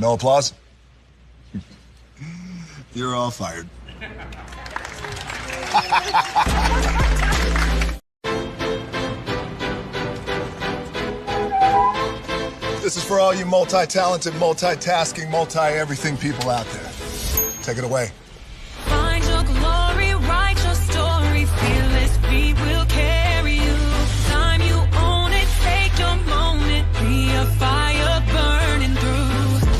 No applause? You're all fired. This is for all you multi-talented, multitasking, multi-everything people out there. Take it away. Find your glory, write your story, fearless feet will carry you. Time you own it, take your moment, be a fire burning through.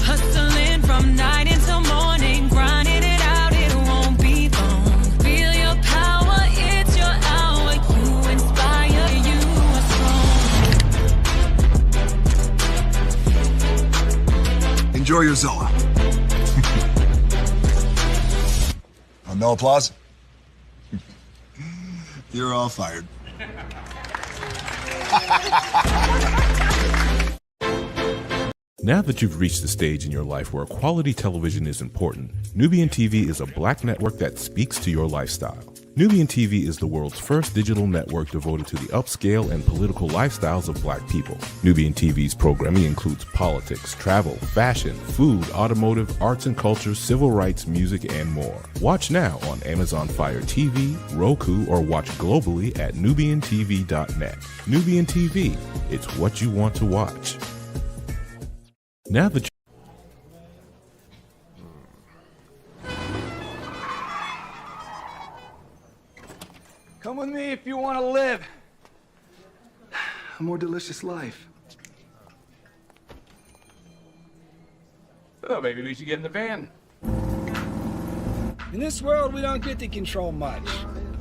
Hustling from night until morning, grinding it out, it won't be long. Feel your power, it's your hour, you inspire, you are strong. Enjoy your Zola. No applause? You're all fired. Now that you've reached the stage in your life where quality television is important, Nubian TV is a black network that speaks to your lifestyle. Nubian TV is the world's first digital network devoted to the upscale and political lifestyles of black people. Nubian TV's programming includes politics, travel, fashion, food, automotive, arts and culture, civil rights, music, and more. Watch now on Amazon Fire TV, Roku, or watch globally at nubiantv.net. Nubian TV, it's what you want to watch. Now that Come with me if you want to live a more delicious life. Oh, maybe we should get in the van. In this world, we don't get to control much.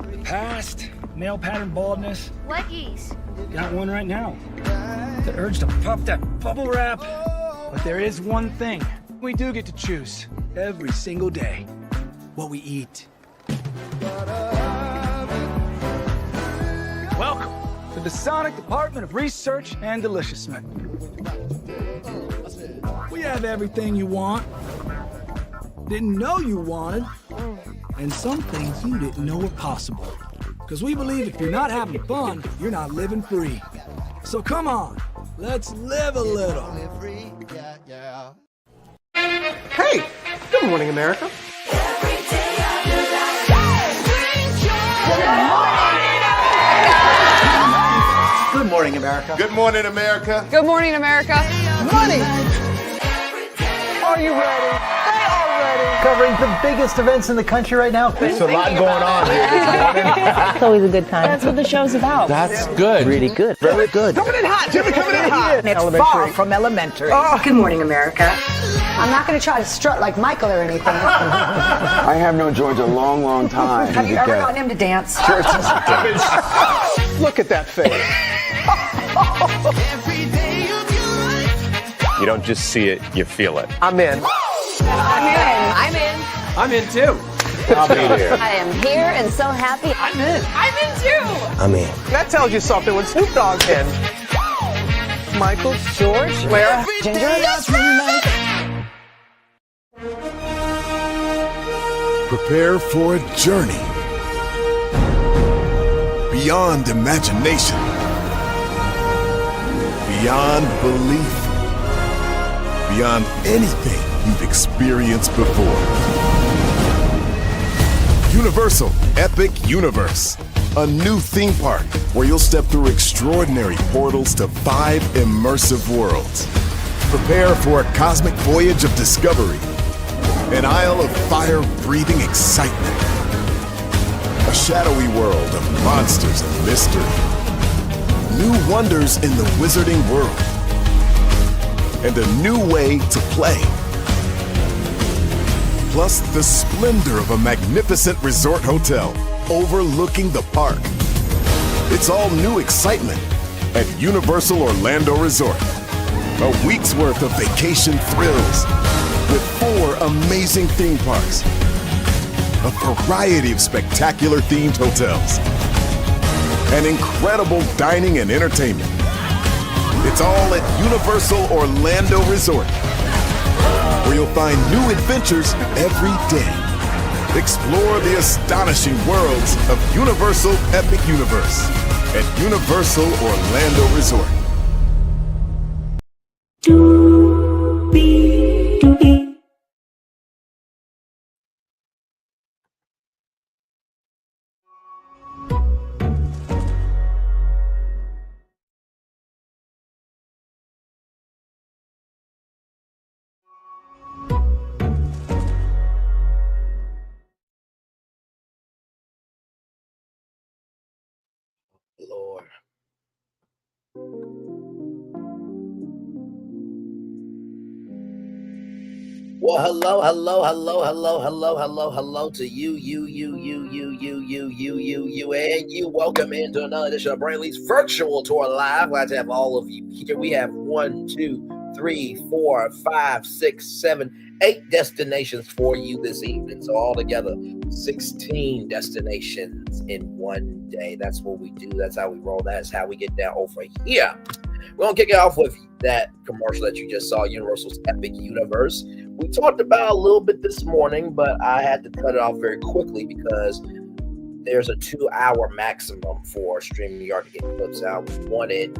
The past, male pattern baldness. Leggies. Got one right now. The urge to puff that bubble wrap. But there is one thing we do get to choose every single day. What we eat. Welcome to the Sonic Department of Research and Deliciousment. We have everything you want, didn't know you wanted, and some things you didn't know were possible. Because we believe if you're not having fun, you're not living free. So come on, let's live a little. Hey, good morning, America. Good morning, America. Good morning, America. Good morning, America. Money! Are you ready? They are ready. Covering the biggest events in the country right now. There's a lot going on here this morning. It's always a good time. That's what the show's about. That's good. Really good. Very good. Coming in hot, Jimmy, coming in hot. It's far from elementary. Oh. Good morning, America. I'm not going to try to strut like Michael or anything. I have known George a long, long time. Have you ever gotten him to dance? Look at that face. You don't just see it, you feel it. I'm in. I'm in. I'm in too. I'll be here. I am here and so happy. I'm in. I'm in too. I'm in. That tells you something when Snoop Dogg's in. Michael, George, Lara, Ginger. Prepare for a journey beyond imagination, beyond belief, beyond anything you've experienced before. Universal Epic Universe, a new theme park where you'll step through extraordinary portals to 5 immersive worlds. Prepare for a cosmic voyage of discovery, an isle of fire-breathing excitement, a shadowy world of monsters and mystery, new wonders in the wizarding world, and a new way to play. Plus the splendor of a magnificent resort hotel overlooking the park. It's all new excitement at Universal Orlando Resort. A week's worth of vacation thrills with 4 amazing theme parks, a variety of spectacular themed hotels, and incredible dining and entertainment. It's all at Universal Orlando Resort, where you'll find new adventures every day. Explore the astonishing worlds of Universal Epic Universe at Universal Orlando Resort. Lord. Well, hello to you, and you. Welcome into another edition of Brainley's Virtual Tour Live. Glad to have all of you here. We have 1, 2, 3, 4, 5, 6, 7, 8 destinations for you this evening. So altogether, 16 destinations in one day. That's what we do. That's how we roll. That's how we get down over here. We're going to kick it off with that commercial that you just saw, Universal's Epic Universe. We talked about a little bit this morning, but I had to cut it off very quickly because there's a 2-hour maximum for StreamYard to get clips out. We wanted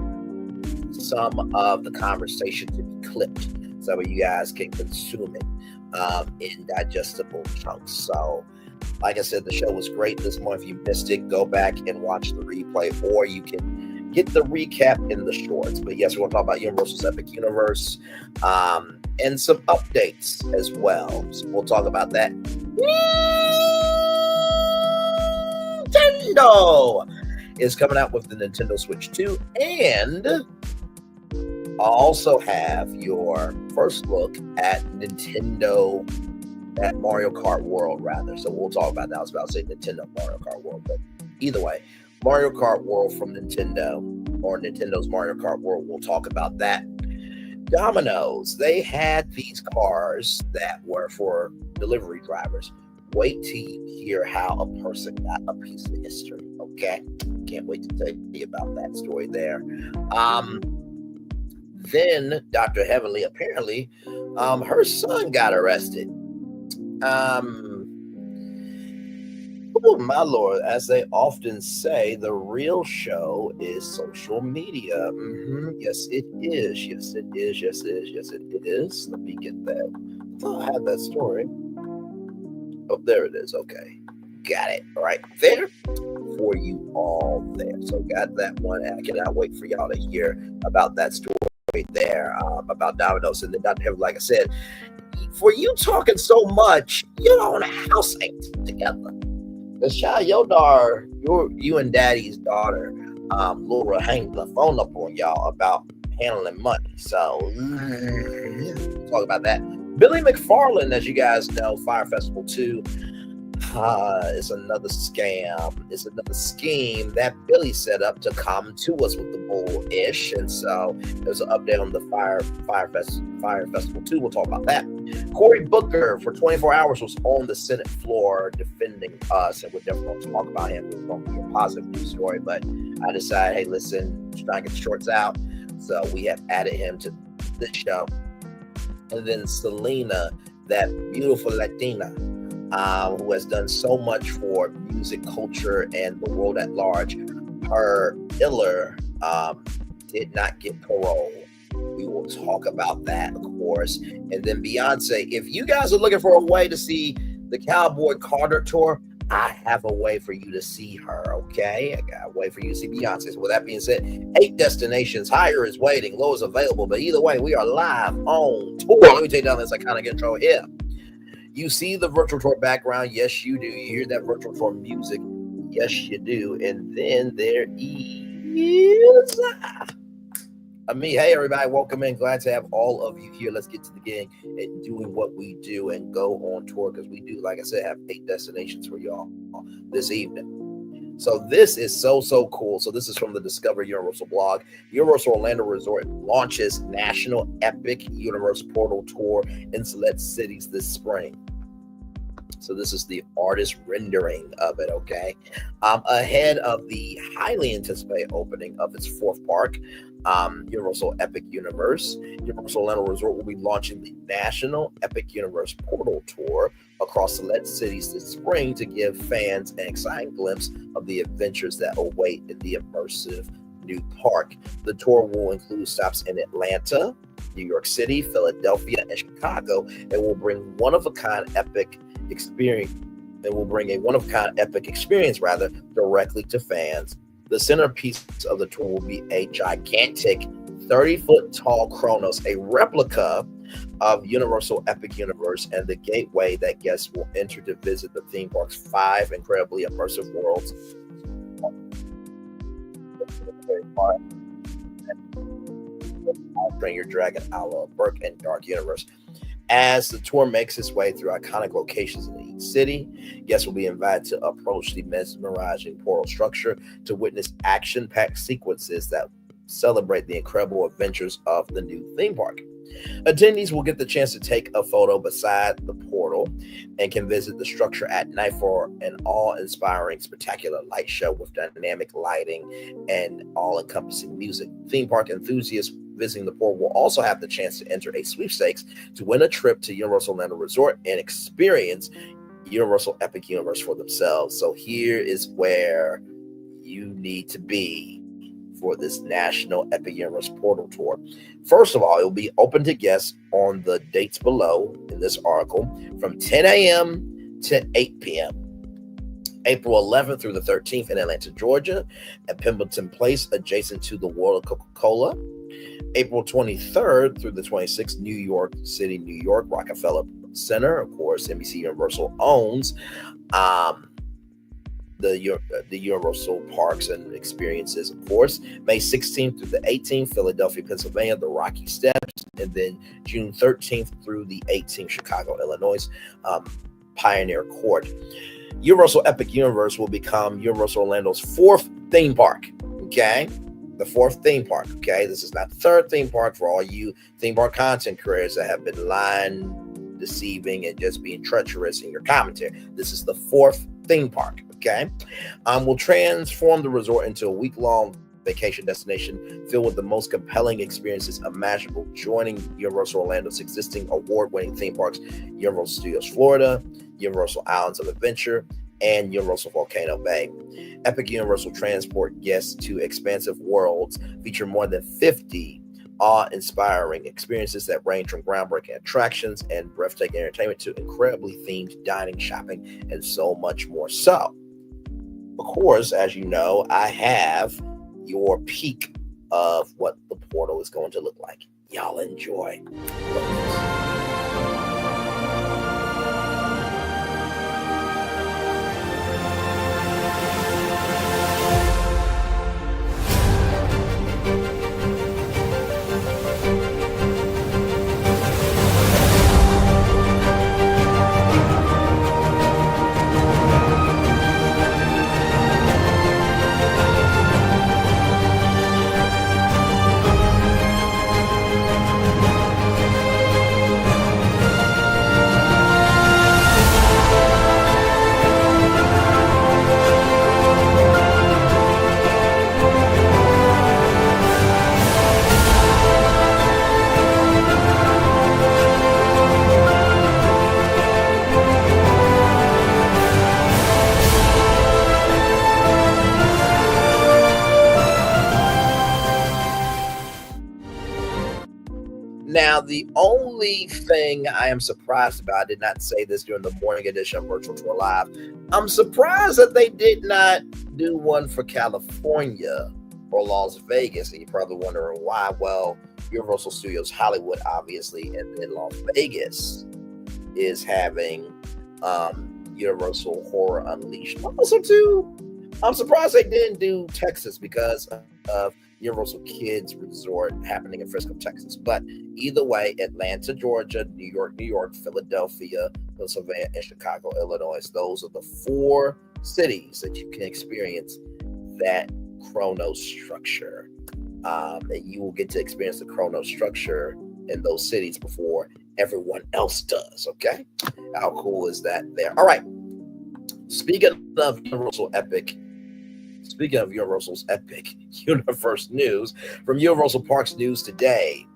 some of the conversation to be clipped so you guys can consume it in digestible chunks. So, like I said, the show was great this morning. If you missed it, go back and watch the replay, or you can get the recap in the shorts. But yes, we're going to talk about Universal's Epic Universe and some updates as well. So we'll talk about that. Nintendo is coming out with the Nintendo Switch 2, and I'll also have your first look at Nintendo, at Mario Kart World, rather. So we'll talk about that. I was about to say Nintendo Mario Kart World, but either way, Mario Kart World from Nintendo, or Nintendo's Mario Kart World. We'll talk about that. Dominos, they had these cars that were for delivery drivers. Wait till you hear how a person got a piece of history, okay? Can't wait to tell you about that story there. Then Dr. Heavenly, apparently, her son got arrested. Oh, my Lord, as they often say, the real show is social media. Yes, it is. Yes, it is. Yes, it is. Yes, it is. Let me get that. I thought I had that story. Oh, there it is. Okay. Got it. Right there for you all there. So got that one. I cannot wait for y'all to hear about that story there, about Dominos. And then Dr. Heavenly, like I said, for you talking so much, your own house ain't together. Because child, your daughter, you and daddy's daughter, Laura, hang the phone up on y'all about handling money. So talk about that. Billy McFarland, as you guys know, Fire Festival 2 is another scam. It's another scheme that Billy set up to come to us with the bull-ish. And so there's an update on the Fire Festival 2. We'll talk about that. Cory Booker for 24 hours was on the Senate floor defending us, and we're definitely going to talk about him. It's going to be a positive news story, but I decided, hey, listen, just trying to get the shorts out. So we have added him to this show. And then Selena, that beautiful Latina, who has done so much for music, culture, and the world at large. Her killer did not get parole. We will talk about that, of course. And then Beyonce, if you guys are looking for a way to see the Cowboy Carter tour, I have a way for you to see her, okay? I got a way for you to see Beyonce. So with that being said, 8 destinations. Higher is waiting, low is available. But either way, we are live on tour. Let me take down this iconic intro here. You see the virtual tour background? Yes, you do. You hear that virtual tour music? Yes, you do. And then there is me. Hey, everybody. Welcome in. Glad to have all of you here. Let's get to the gang and doing what we do and go on tour, because we do, like I said, have 8 destinations for y'all this evening. So this is so cool. So this is from the Discover Universal blog. Universal Orlando Resort launches National Epic Universe Portal Tour in select cities this spring. So this is the artist rendering of it, okay? Ahead of the highly anticipated opening of its 4th park, Universal Epic Universe, Universal Orlando Resort will be launching the National Epic Universe Portal Tour across select cities this spring to give fans an exciting glimpse of the adventures that await in the immersive new park. The tour will include stops in Atlanta, New York City, Philadelphia, and Chicago, and will bring a one-of-a-kind epic experience directly to fans. The centerpiece of the tour will be a gigantic 30-foot tall Kronos, a replica of Universal Epic Universe, and the gateway that guests will enter to visit the theme park's 5 incredibly immersive worlds. very far. Train Your Dragon, Ala Burke, and Dark Universe. As the tour makes its way through iconic locations in each city, guests will be invited to approach the mesmerizing portal structure to witness action-packed sequences that celebrate the incredible adventures of the new theme park. Attendees will get the chance to take a photo beside the portal and can visit the structure at night for an awe-inspiring, spectacular light show with dynamic lighting and all-encompassing music. Theme park enthusiasts visiting the portal will also have the chance to enter a sweepstakes to win a trip to Universal Orlando Resort and experience Universal Epic Universe for themselves. So here is where you need to be for this National Epic Universe Portal Tour. First of all, it will be open to guests on the dates below in this article from 10 a.m. to 8 p.m. April 11th through the 13th in Atlanta, Georgia, at Pemberton Place, adjacent to the World of Coca-Cola. April 23rd through the 26th, New York City, New York, Rockefeller Center. Of course, NBC Universal owns the Universal Parks and Experiences, of course. May 16th through the 18th, Philadelphia, Pennsylvania, the Rocky Steps. And then June 13th through the 18th, Chicago, Illinois, Pioneer Court. Universal Epic Universe will become Universal Orlando's fourth theme park, okay? The fourth theme park, okay? This is not the third theme park for all you theme park content creators that have been lying, deceiving, and just being treacherous in your commentary. This is the fourth theme park, okay? Will transform the resort into a week-long vacation destination filled with the most compelling experiences imaginable, joining Universal Orlando's existing award-winning theme parks, Universal Studios Florida, Universal Islands of Adventure, and Universal Volcano Bay. Epic Universe will transport guests to expansive worlds, feature more than 50 awe-inspiring experiences that range from groundbreaking attractions and breathtaking entertainment to incredibly themed dining, shopping, and so much more. So, of course, as you know, I have your peek of what the portal is going to look like. Y'all enjoy. Now, the only thing I am surprised about, I did not say this during the morning edition of Virtual Tour Live, I'm surprised that they did not do one for California or Las Vegas. And you're probably wondering why. Well, Universal Studios Hollywood, obviously, and then Las Vegas is having Universal Horror Unleashed. Also, too, I'm surprised they didn't do Texas because of Universal Kids Resort happening in Frisco, Texas. But either way, Atlanta, Georgia, New York, Philadelphia, Pennsylvania, and Chicago, Illinois. Those are the four cities that you can experience that chrono structure. And you will get to experience the chrono structure in those cities before everyone else does. Okay? How cool is that there? All right. Speaking of Universal's Epic Universe news from Universal Parks News Today.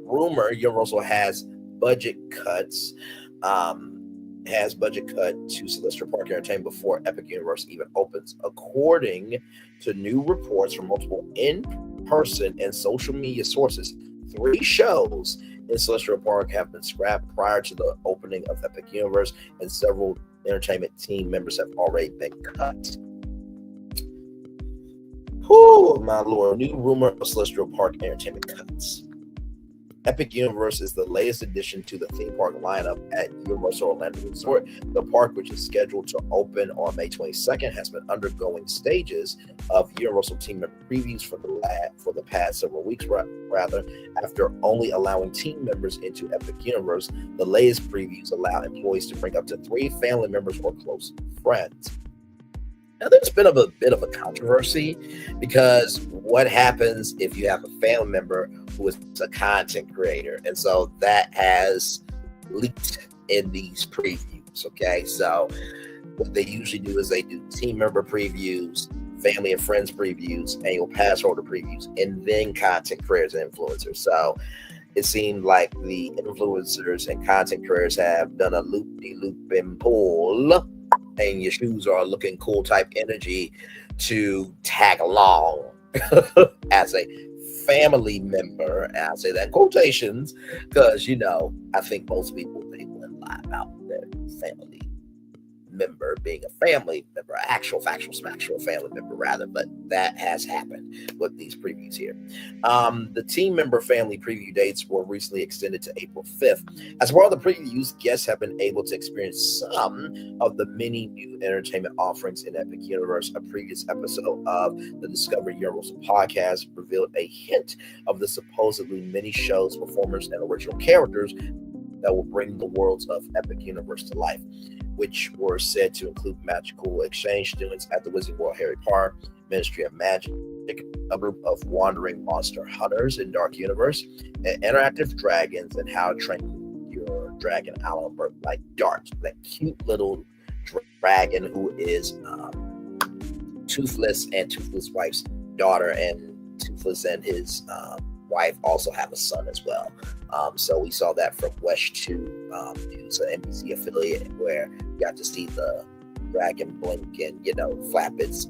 Rumor Universal has budget cuts to Celestial Park Entertainment before Epic Universe even opens. According to new reports from multiple in-person and social media sources, 3 shows in Celestial Park have been scrapped prior to the opening of Epic Universe, and several entertainment team members have already been cut. Oh, my Lord. New rumor of Celestial Park Entertainment cuts. Epic Universe is the latest addition to the theme park lineup at Universal Orlando Resort. The park, which is scheduled to open on May 22nd, has been undergoing stages of Universal team member previews for the past several weeks. Rather, after only allowing team members into Epic Universe, the latest previews allow employees to bring up to 3 family members or close friends. Now, there's been a bit of a controversy because what happens if you have a family member who is a content creator? And so that has leaked in these previews, okay? So what they usually do is they do team member previews, family and friends previews, annual pass holder previews, and then content creators and influencers. So it seemed like the influencers and content creators have done a loop-de-loop and pull, and your shoes are looking cool type energy to tag along as a family member. And I say that in quotations because, I think most people they wouldn't lie about their family member being a family member, actual factual family member rather, but that has happened with these previews here. The team member family preview dates were recently extended to April 5th. As part of the previews, guests have been able to experience some of the many new entertainment offerings in Epic Universe. A previous episode of the Discovery Universal podcast revealed a hint of the supposedly many shows, performers, and original characters that will bring the worlds of Epic Universe to life, which were said to include magical exchange students at the Wizarding World Harry Potter, Ministry of Magic, a group of wandering monster hunters in Dark Universe, and interactive dragons and How to Train Your Dragon Alan Burke, like Dart, that cute little dragon who is Toothless and Toothless wife's daughter, and Toothless and his wife also have a son as well. So we saw that from West 2 News, an NBC affiliate, where you got to see the dragon blink and, flap its,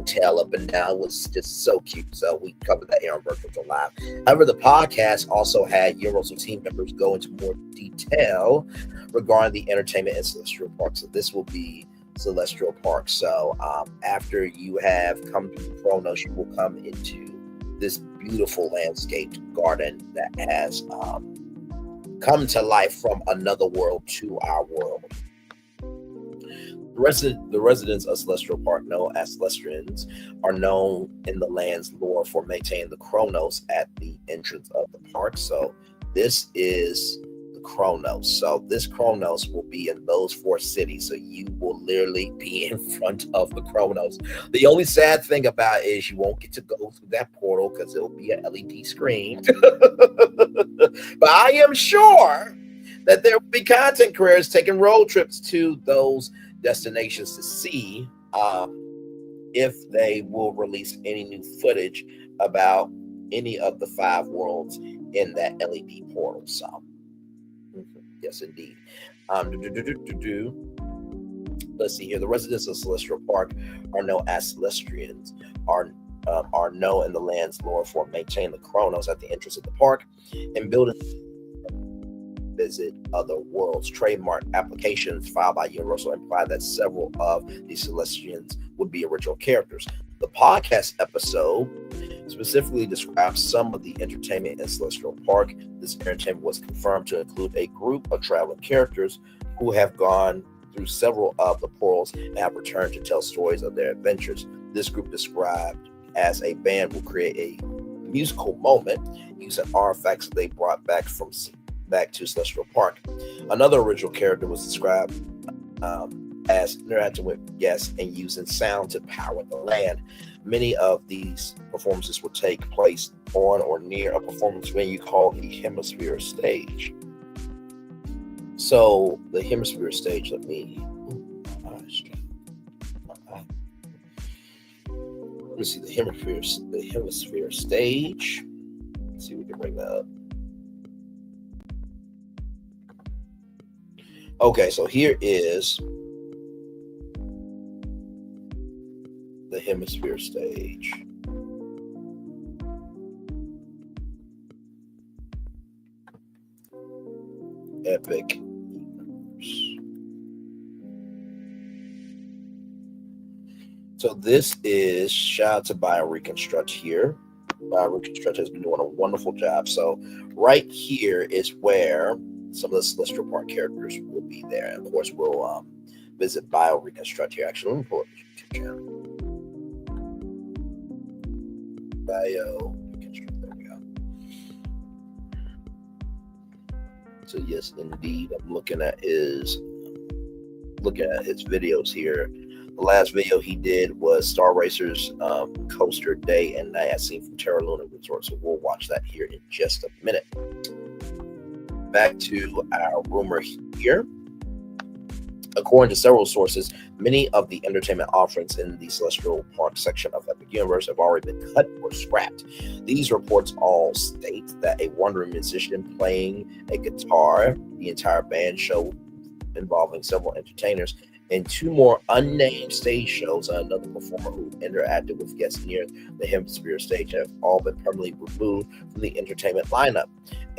tail up and down. It was just so cute. So we covered that here on Virtual Live. However, the podcast also had Universal team members go into more detail regarding the entertainment and Celestial Park. So this will be Celestial Park. So after you have come to Kronos, you will come into this beautiful landscaped garden that has come to life from another world to our world. The residents of Celestial Park, known as Celestians, are known in the land's lore for maintaining the Kronos at the entrance of the park. So this is the Kronos. So this Kronos will be in those 4 cities. So you will literally be in front of the Kronos. The only sad thing about it is you won't get to go through that portal because it'll be an LED screen. But I am sure that there will be content creators taking road trips to those destinations to see if they will release any new footage about any of the 5 worlds in that LED portal. So yes, indeed. Let's see here. The residents of Celestial Park are known as Celestians, are known in the land's lore for maintaining the Kronos at the entrance of the park and building visit other worlds. Trademark applications filed by Universal imply that several of these Celestians would be original characters. The podcast episode specifically describes some of the entertainment in Celestial Park. This entertainment was confirmed to include a group of traveling characters who have gone through several of the portals and have returned to tell stories of their adventures. This group, described as a band, will create a musical moment using artifacts they brought back to Celestial Park. Another original character was described as interacting with guests and using sound to power the land. Many of these performances will take place on or near a performance venue called the Hemisphere Stage. So the Hemisphere Stage, let me see the Hemisphere Stage. Let's see if we can bring that up. Okay, so here is the Hemisphere Stage. Epic Universe. So this is, shout out to Bio Reconstruct here. Reconstruct has been doing a wonderful job. So right here is where some of the Celestial Park characters will be there. And of course, we'll visit Bio Reconstruct here. Actually, let me pull up the YouTube channel. Bio Reconstruct. There we go. So yes, indeed, I'm looking at his videos here. The last video he did was Star Racers Coaster Day and Night, as seen from Terra Luna Resort. So we'll watch that here in just a minute. Back to our rumor here. According to several sources, many of the entertainment offerings in the Celestial Park section of Epic Universe have already been cut or scrapped. These reports all state that a wandering musician playing a guitar, the entire band show involving several entertainers, and 2 more unnamed stage shows and another performer who interacted with guests near the Hemisphere stage have all been permanently removed from the entertainment lineup.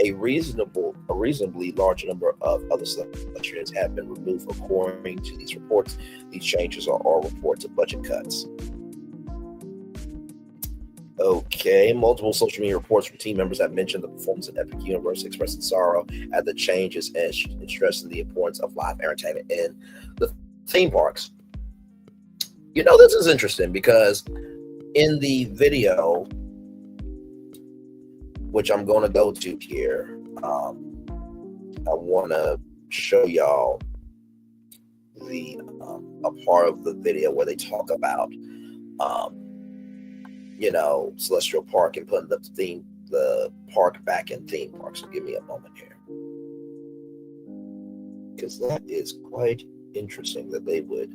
A reasonably large number of other Celestians have been removed according to these reports. These changes are all reports of budget cuts. Okay, multiple social media reports from team members have mentioned the performance in Epic Universe, expressing sorrow at the changes and stressing the importance of live entertainment in the theme parks. You know, this is interesting because in the video, which I'm going to go to here, I want to show y'all the a part of the video where they talk about you know, Celestial Park and putting the park back in theme park. So give me a moment here, because that is quite interesting that they would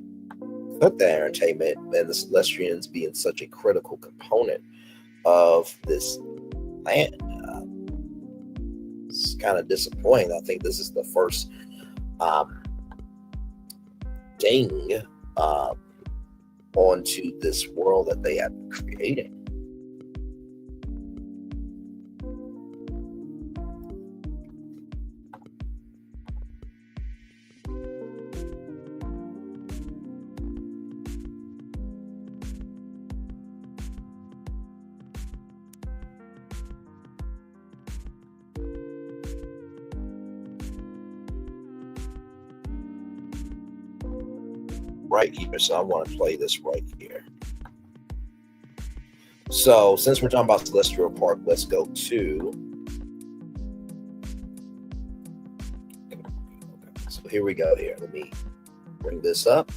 cut the entertainment and the Celestians being such a critical component of this land. It's kind of disappointing. I think this is the first thing onto this world that they have created. Right here, so I want to play this right here. So since we're talking about Celestial Park, let's go to. So here we go. Here, let me bring this up.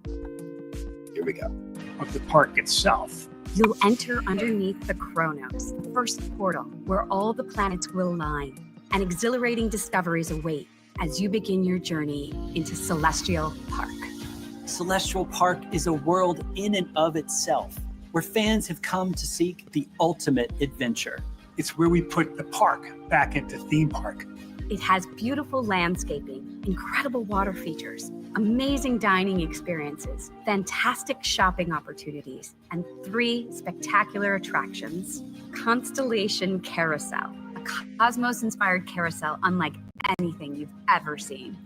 Here we go. Of the park itself. You'll enter underneath the Chronos, the first portal where all the planets will align, and exhilarating discoveries await as you begin your journey into Celestial Park. Celestial Park is a world in and of itself, where fans have come to seek the ultimate adventure. It's where we put the park back into theme park. It has beautiful landscaping, incredible water features, amazing dining experiences, fantastic shopping opportunities, and 3 spectacular attractions. Constellation Carousel, a cosmos-inspired carousel unlike anything you've ever seen.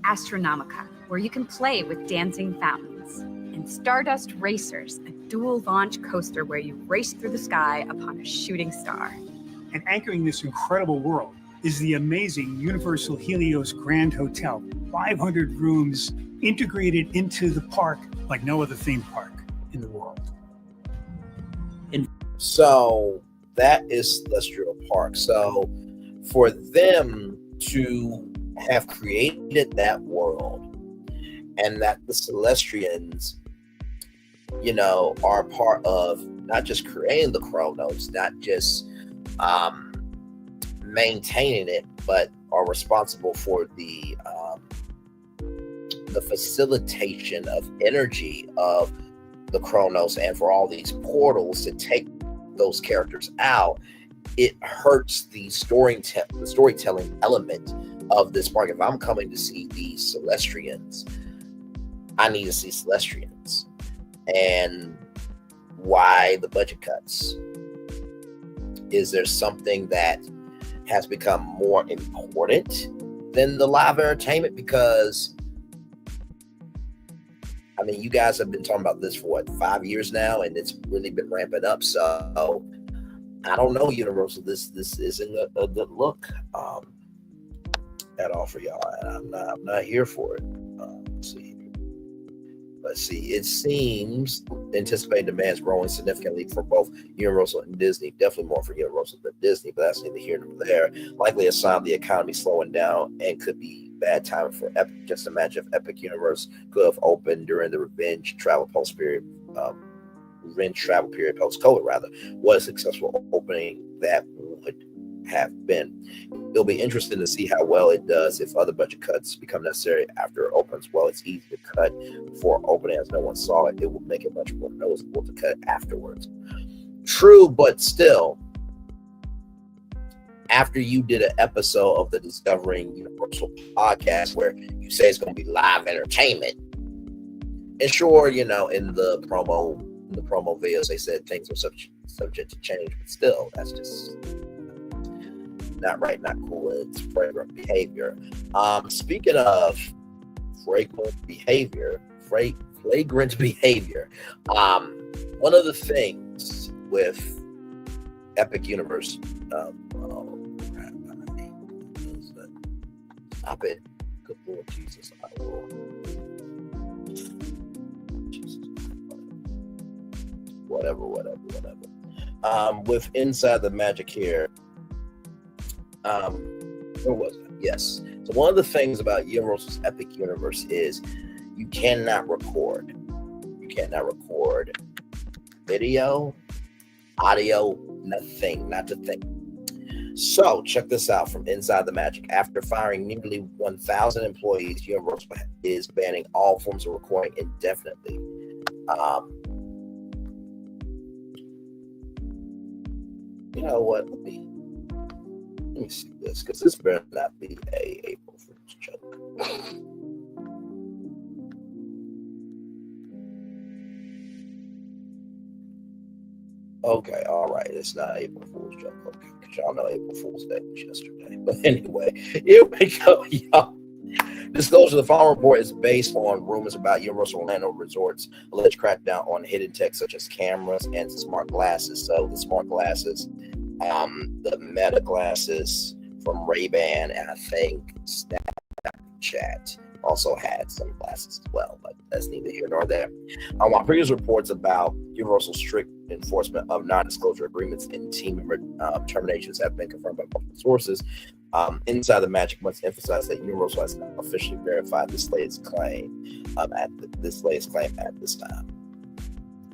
Astronomica, where you can play with dancing fountains. And Stardust Racers, a dual launch coaster where you race through the sky upon a shooting star. And anchoring this incredible world is the amazing Universal Helios Grand Hotel. 500 rooms integrated into the park like no other theme park in the world. So that is Celestial Park. So for them to have created that world, and that the Celestians, you know, are part of not just creating the Chronos, not just maintaining it, but are responsible for the facilitation of energy of the Chronos and for all these portals to take those characters out. It hurts the storytelling element of this park. If I'm coming to see these Celestians, I need to see Celestians. And why the budget cuts? Is there something that has become more important than the live entertainment? Because I mean, you guys have been talking about this for what, 5 years now, and it's really been ramping up. So I don't know, Universal. This isn't a good look at all for y'all, and I'm not here for it. Let's see. It seems anticipated demands growing significantly for both Universal and Disney. Definitely more for Universal than Disney, but that's neither here nor there. Likely a sign of the economy slowing down and could be bad time for Epic. Just imagine if Epic Universe could have opened during the revenge travel period post-COVID, rather. What a successful opening that would have been. It'll be interesting to see how well it does if other budget cuts become necessary after it opens. Well, it's easy to cut before opening as no one saw it. It will make it much more noticeable to cut afterwards. True, but still, after you did an episode of the Discovering Universal podcast where you say it's going to be live entertainment, and sure, in the promo videos they said things are subject to change, but still, that's just not right, not cool. It's flagrant behavior. Speaking of flagrant behavior, one of the things with Epic Universe, stop it. Good Lord Jesus, I will. Jesus. Whatever. With Inside the Magic here, where was it? Yes. So one of the things about Universal's Epic Universe is you cannot record. You cannot record video, audio, nothing, not a thing. So check this out from Inside the Magic. After firing nearly 1,000 employees, Universal is banning all forms of recording indefinitely. You know what? Let me see this, because this better not be a April Fool's joke. Okay, all right. It's not April Fool's joke. Okay, because y'all know April Fool's Day was yesterday. But anyway, here we go, y'all. Disclosure: the following report is based on rumors about Universal Orlando Resort's alleged crackdown on hidden tech such as cameras and smart glasses. So the smart glasses, the Meta glasses from Ray-Ban, and I think Snapchat also had some glasses as well, but that's neither here nor there. While previous reports about Universal's strict enforcement of non-disclosure agreements and team member terminations have been confirmed by multiple sources, Inside the Magic must emphasize that Universal has not officially verified this latest claim at this time.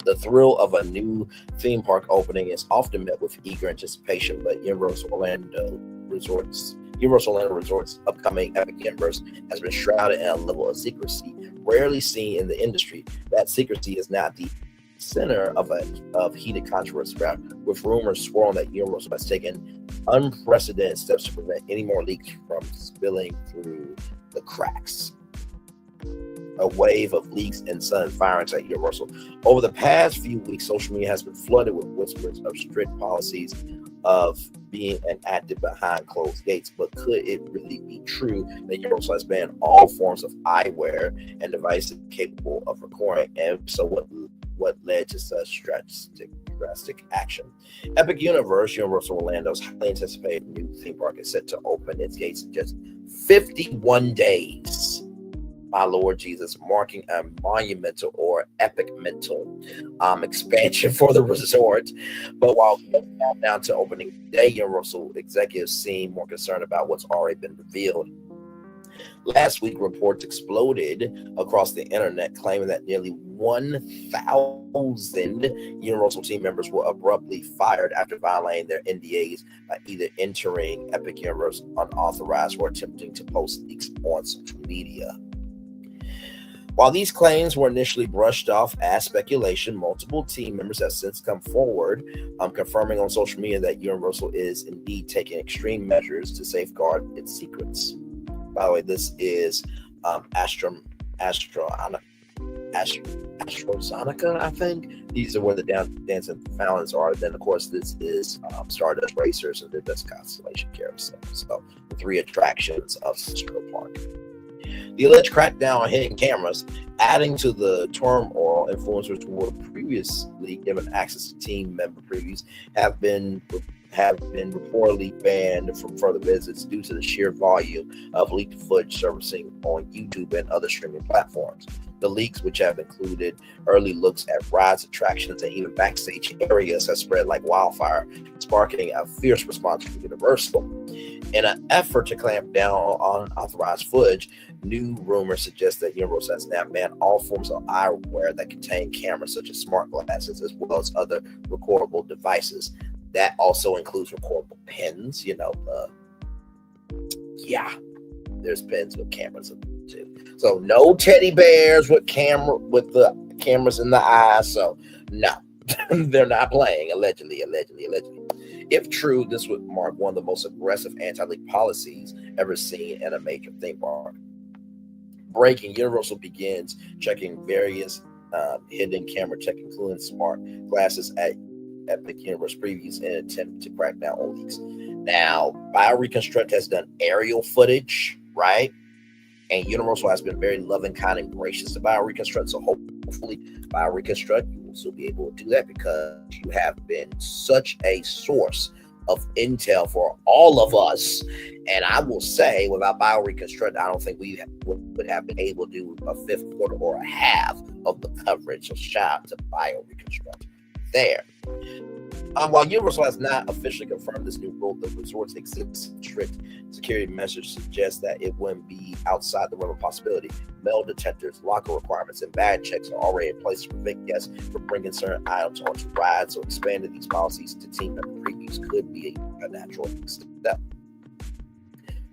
The thrill of a new theme park opening is often met with eager anticipation, but Universal Orlando Resort's upcoming Epic Universe has been shrouded in a level of secrecy rarely seen in the industry. That secrecy is not the center of heated controversy, with rumors swirling that Universal has taken unprecedented steps to prevent any more leaks from spilling through the cracks. A wave of leaks and sudden firings at Universal. Over the past few weeks, social media has been flooded with whispers of strict policies of being enacted behind closed gates. But could it really be true that Universal has banned all forms of eyewear and devices capable of recording? And so what led to such drastic action? Epic Universe, Universal Orlando's highly anticipated new theme park, is set to open its gates in just 51 days. My Lord Jesus, marking a monumental or epic mental expansion for the resort. But while down to opening day, Universal executives seem more concerned about what's already been revealed. Last week, reports exploded across the internet claiming that nearly 1,000 Universal team members were abruptly fired after violating their NDAs by either entering Epic Universe unauthorized or attempting to post leaks on social media. While these claims were initially brushed off as speculation, multiple team members have since come forward, confirming on social media that Universal is indeed taking extreme measures to safeguard its secrets. By the way, this is AstroZonica, I think. These are where the dancing fountains are. Then, of course, this is Stardust Racers and the Dust Constellation Carousel. So, the three attractions of Central Park. The alleged crackdown on hidden cameras, adding to the turmoil, influencers who were previously previously given access to team member previews have been reportedly banned from further visits due to the sheer volume of leaked footage surfacing on YouTube and other streaming platforms. The leaks, which have included early looks at rides, attractions, and even backstage areas, have spread like wildfire, sparking a fierce response from Universal. In an effort to clamp down on unauthorized footage, new rumors suggest that Universal has now banned all forms of eyewear that contain cameras, such as smart glasses, as well as other recordable devices. That also includes recordable pens. There's pens with cameras too. So no teddy bears with the cameras in the eyes. So no, they're not playing. Allegedly. If true, this would mark one of the most aggressive anti-leak policies ever seen in a major theme park. Breaking, Universal begins checking various hidden camera tech, including smart glasses at Epic Universe previews in an attempt to crack down on leaks. Now, BioReconstruct has done aerial footage, right? And Universal has been very loving, kind, and gracious to BioReconstruct. So hopefully, BioReconstruct, you will still be able to do that because you have been such a source of intel for all of us. And I will say, without BioReconstruct, I don't think we would have been able to do a fifth quarter or a half of the coverage. So shout out to BioReconstruct there. While Universal has not officially confirmed this new rule, the resort's existing strict security measures suggest that it wouldn't be outside the realm of possibility. Metal detectors, locker requirements, and bag checks are already in place to prevent guests from bringing certain items onto rides. So expanding these policies to team member previews could be a natural step.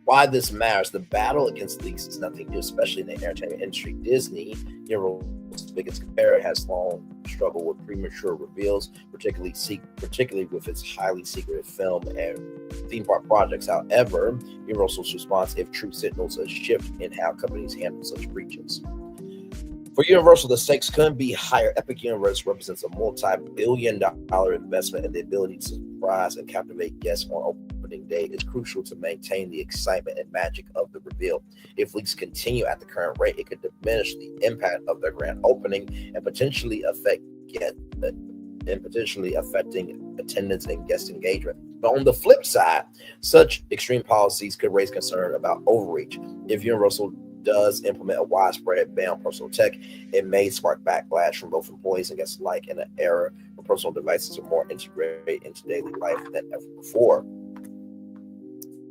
Why this matters: the battle against leaks is nothing new, especially in the entertainment industry. Disney, Universal's biggest competitor, has long struggled with premature reveals, particularly with its highly secretive film and theme park projects. However, Universal's response, if true, signals a shift in how companies handle such breaches. For Universal, the stakes couldn't be higher. Epic Universe represents a multi-billion-dollar investment, and the ability to surprise and captivate guests on opening day is crucial to maintain the excitement and magic of the reveal. If leaks continue at the current rate, it could diminish the impact of their grand opening and potentially affecting attendance and guest engagement. But on the flip side, such extreme policies could raise concern about overreach. If Universal does implement a widespread ban on personal tech, it may spark backlash from both employees and guests alike in an era where personal devices are more integrated into daily life than ever before.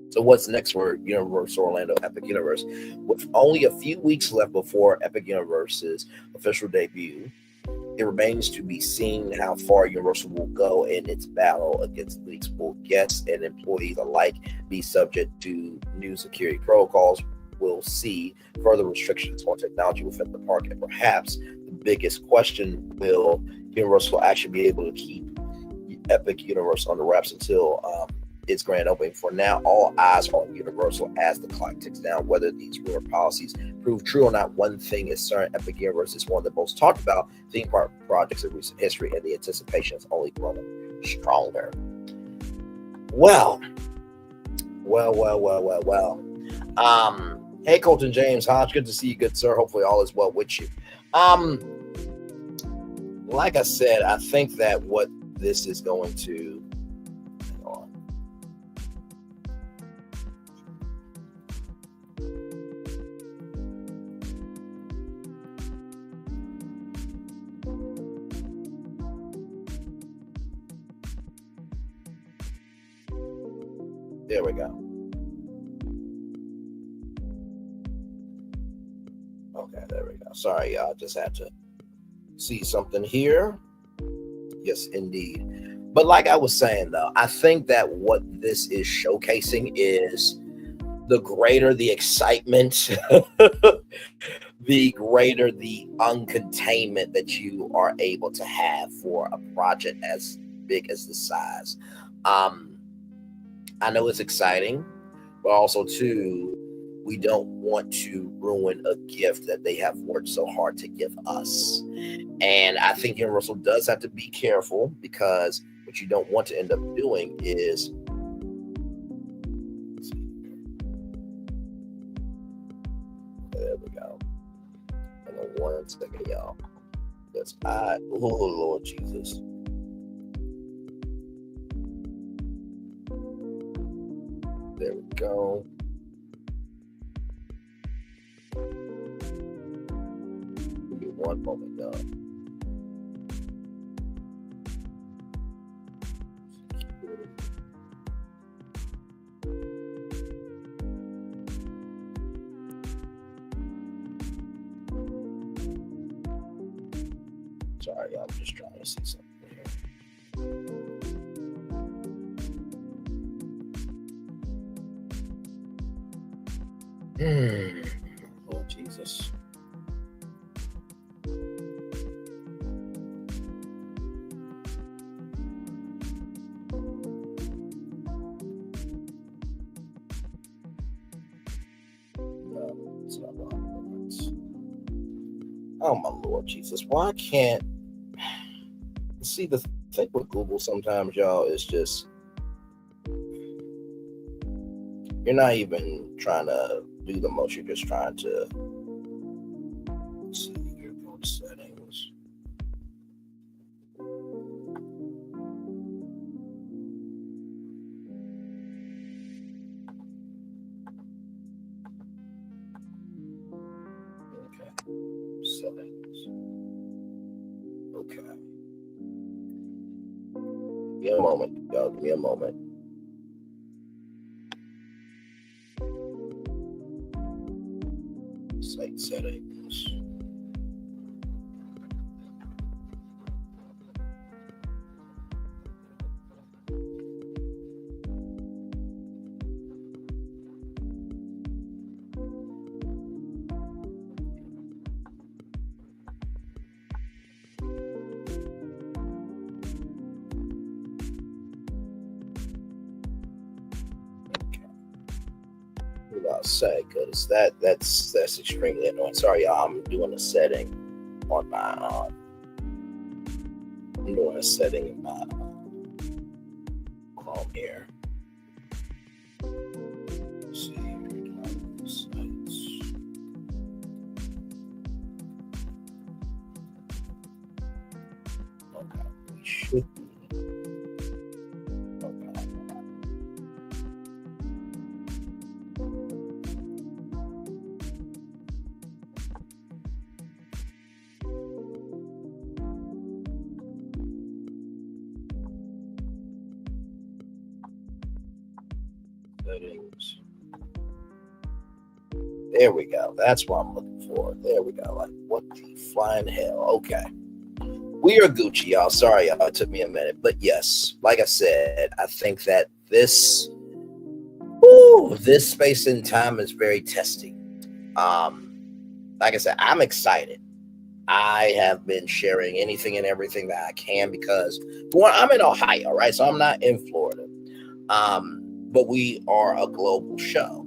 So what's next for Universal Orlando Epic Universe? With only a few weeks left before Epic Universe's official debut, it remains to be seen how far Universal will go in its battle against leaks. Will guests and employees alike be subject to new security protocols? We'll see further restrictions on technology within the park, and perhaps the biggest question: will Universal actually be able to keep Epic Universe under wraps until its grand opening? For now, all eyes are on Universal as the clock ticks down. Whether these rumored policies prove true or not, one thing is certain: Epic Universe is one of the most talked about theme park projects in recent history, and the anticipation is only growing stronger. Well. Hey, Colton James Hodge, good to see you, good sir. Hopefully all is well with you. Like I said, I think that what this is going to, hang on. There we go. Okay, there we go. Sorry, y'all. Just had to see something here. Yes, indeed. But like I was saying, though, I think that what this is showcasing is the greater the excitement, the greater the uncontainment that you are able to have for a project as big as this size. I know it's exciting, but also, too, we don't want to ruin a gift that they have worked so hard to give us. And I think Universal does have to be careful, because what you don't want to end up doing is, there we go. Hang on one second, y'all. Because oh Lord Jesus. There we go. Give me one moment, y'all. Sorry, y'all. I'm just trying to see something here. Lord Jesus. No, it's not wrong. Oh my Lord Jesus. Why can't see the thing with Google sometimes, y'all, is just you're not even trying to do the most, you're just trying to see here, go to settings. Okay. Settings. Okay. Give me a moment, y'all. Give me a moment. Site settings. I'll say, because that's extremely annoying. Sorry, y'all. I'm doing a setting on my I'm doing a setting in my Chrome here. Let's see here. Sites. Okay, we should be. Settings. There we go. That's what I'm looking for. There we go. Like, what the flying hell? Okay. We are Gucci, y'all. Sorry, y'all. It took me a minute. But yes, like I said, I think that this space and time is very testing. Like I said, I'm excited. I have been sharing anything and everything that I can because, for one, I'm in Ohio, right? So I'm not in Florida. But we are a global show.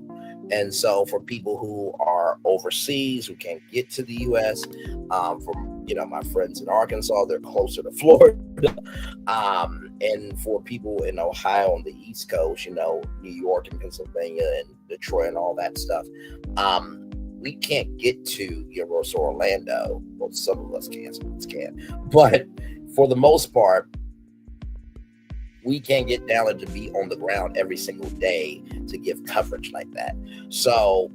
And so for people who are overseas, who can't get to the U.S., from, my friends in Arkansas, they're closer to Florida. And for people in Ohio on the East Coast, New York and Pennsylvania and Detroit and all that stuff, we can't get to Universal Orlando. Well, some of us can, some of us can't. But for the most part, we can't get down and to be on the ground every single day to give coverage like that. So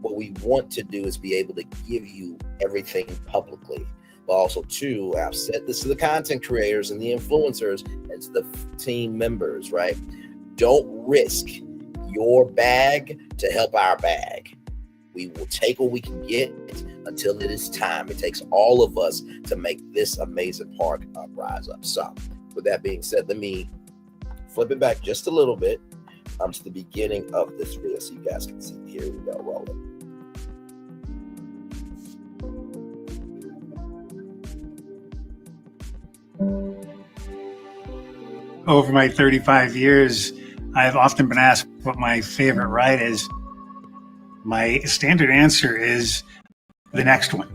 what we want to do is be able to give you everything publicly. But also, too, I've said this to the content creators and the influencers and to the team members, right? Don't risk your bag to help our bag. We will take what we can get until it is time. It takes all of us to make this amazing park rise up. So with that being said, let me flip it back just a little bit to the beginning of this video so you guys can see. Here we go, rolling. Over my 35 years, I've often been asked what my favorite ride is. My standard answer is the next one.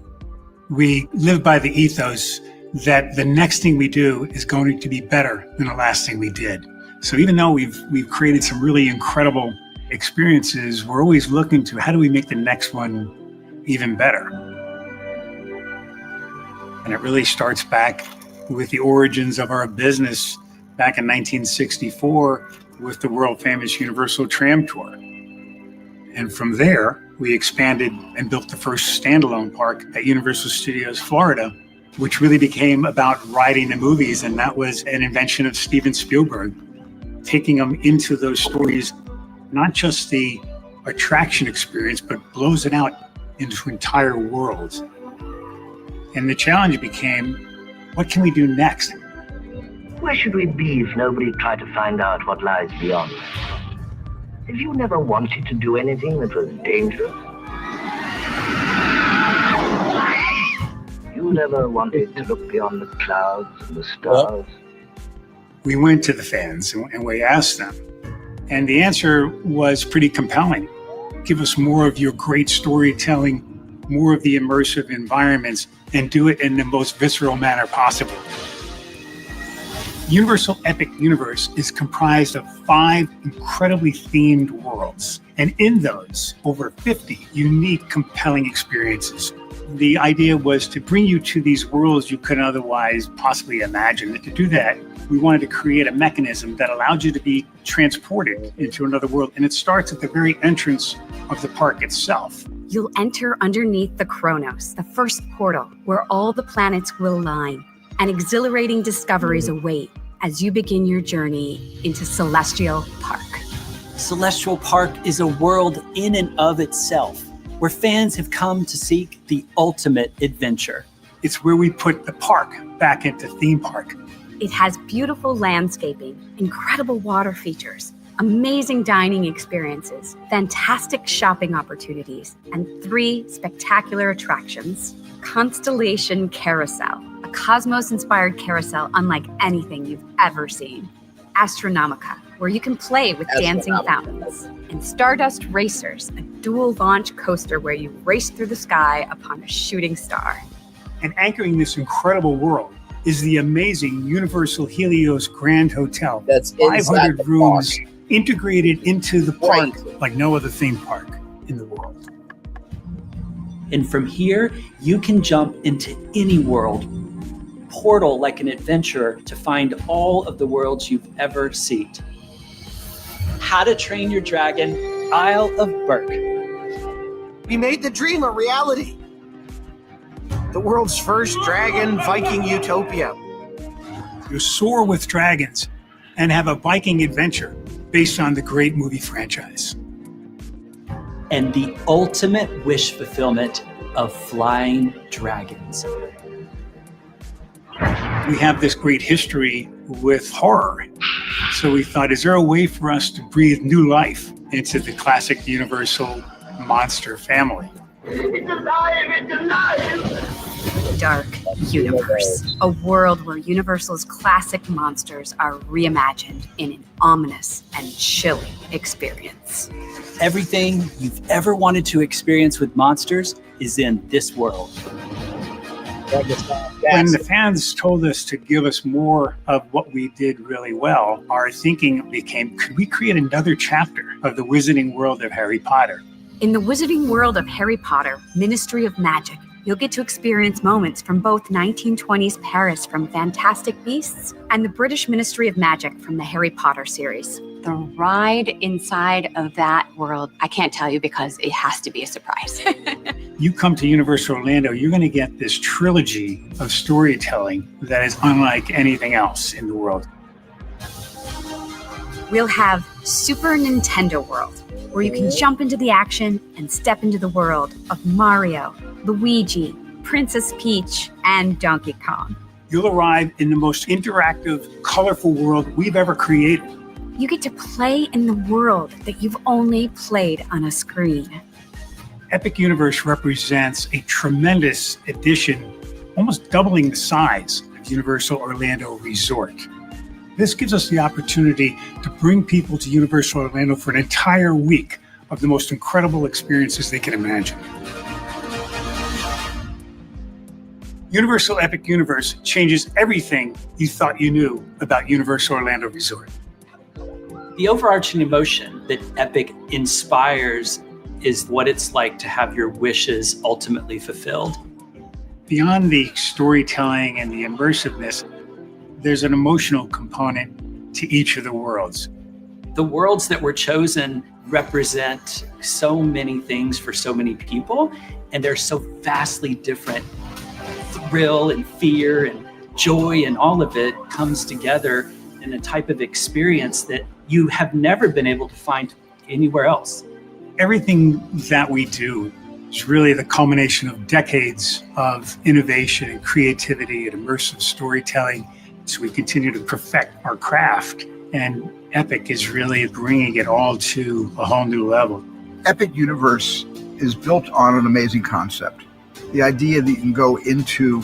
We live by the ethos that the next thing we do is going to be better than the last thing we did. So even though we've created some really incredible experiences, we're always looking to how do we make the next one even better. And it really starts back with the origins of our business back in 1964 with the world famous Universal Tram Tour. And from there, we expanded and built the first standalone park at Universal Studios Florida, which really became about riding the movies. And that was an invention of Steven Spielberg, taking them into those stories, not just the attraction experience, but blows it out into entire worlds. And the challenge became, what can we do next? Where should we be if nobody tried to find out what lies beyond? Have you never wanted to do anything that was dangerous? You never wanted to look beyond the clouds and the stars? We went to the fans and we asked them. And the answer was pretty compelling. Give us more of your great storytelling, more of the immersive environments, and do it in the most visceral manner possible. Universal Epic Universe is comprised of 5 incredibly themed worlds, and in those, over 50 unique, compelling experiences. The idea was to bring you to these worlds you couldn't otherwise possibly imagine. And to do that, we wanted to create a mechanism that allowed you to be transported into another world, and it starts at the very entrance of the park itself. You'll enter underneath the Chronos, the first portal, where all the planets will align, and exhilarating discoveries await as you begin your journey into Celestial Park. Celestial Park is a world in and of itself, where fans have come to seek the ultimate adventure. It's where we put the park back into theme park. It has beautiful landscaping, incredible water features, amazing dining experiences, fantastic shopping opportunities, and 3 spectacular attractions. Constellation Carousel, a cosmos-inspired carousel unlike anything you've ever seen. Astronomica, where you can play with dancing fountains. And Stardust Racers, a dual-launch coaster where you race through the sky upon a shooting star. And anchoring this incredible world is the amazing Universal Helios Grand Hotel. That's 500 rooms integrated into the park like no other theme park in the world. And from here, you can jump into any world, portal like an adventurer to find all of the worlds you've ever seen. How to Train Your Dragon, Isle of Berk. We made the dream a reality. The world's first dragon Viking utopia. You soar with dragons and have a Viking adventure based on the great movie franchise. And the ultimate wish fulfillment of flying dragons. We have this great history with horror. So we thought, is there a way for us to breathe new life into the classic Universal monster family? It's alive! It's alive! Dark Universe, a world where Universal's classic monsters are reimagined in an ominous and chilling experience. Everything you've ever wanted to experience with monsters is in this world. When the fans told us to give us more of what we did really well, our thinking became, could we create another chapter of the wizarding world of Harry Potter? In the wizarding world of Harry Potter, Ministry of Magic, you'll get to experience moments from both 1920s Paris from Fantastic Beasts and the British Ministry of Magic from the Harry Potter series. The ride inside of that world, I can't tell you because it has to be a surprise. You come to Universal Orlando, you're going to get this trilogy of storytelling that is unlike anything else in the world. We'll have Super Nintendo World, where you can jump into the action and step into the world of Mario, Luigi, Princess Peach, and Donkey Kong. You'll arrive in the most interactive, colorful world we've ever created. You get to play in the world that you've only played on a screen. Epic Universe represents a tremendous addition, almost doubling the size of Universal Orlando Resort. This gives us the opportunity to bring people to Universal Orlando for an entire week of the most incredible experiences they can imagine. Universal Epic Universe changes everything you thought you knew about Universal Orlando Resort. The overarching emotion that Epic inspires is what it's like to have your wishes ultimately fulfilled. Beyond the storytelling and the immersiveness, there's an emotional component to each of the worlds. The worlds that were chosen represent so many things for so many people, and they're so vastly different. Thrill and fear and joy and all of it comes together in a type of experience that you have never been able to find anywhere else. Everything that we do is really the culmination of decades of innovation and creativity and immersive storytelling. So we continue to perfect our craft, and Epic is really bringing it all to a whole new level. Epic Universe is built on an amazing concept. The idea that you can go into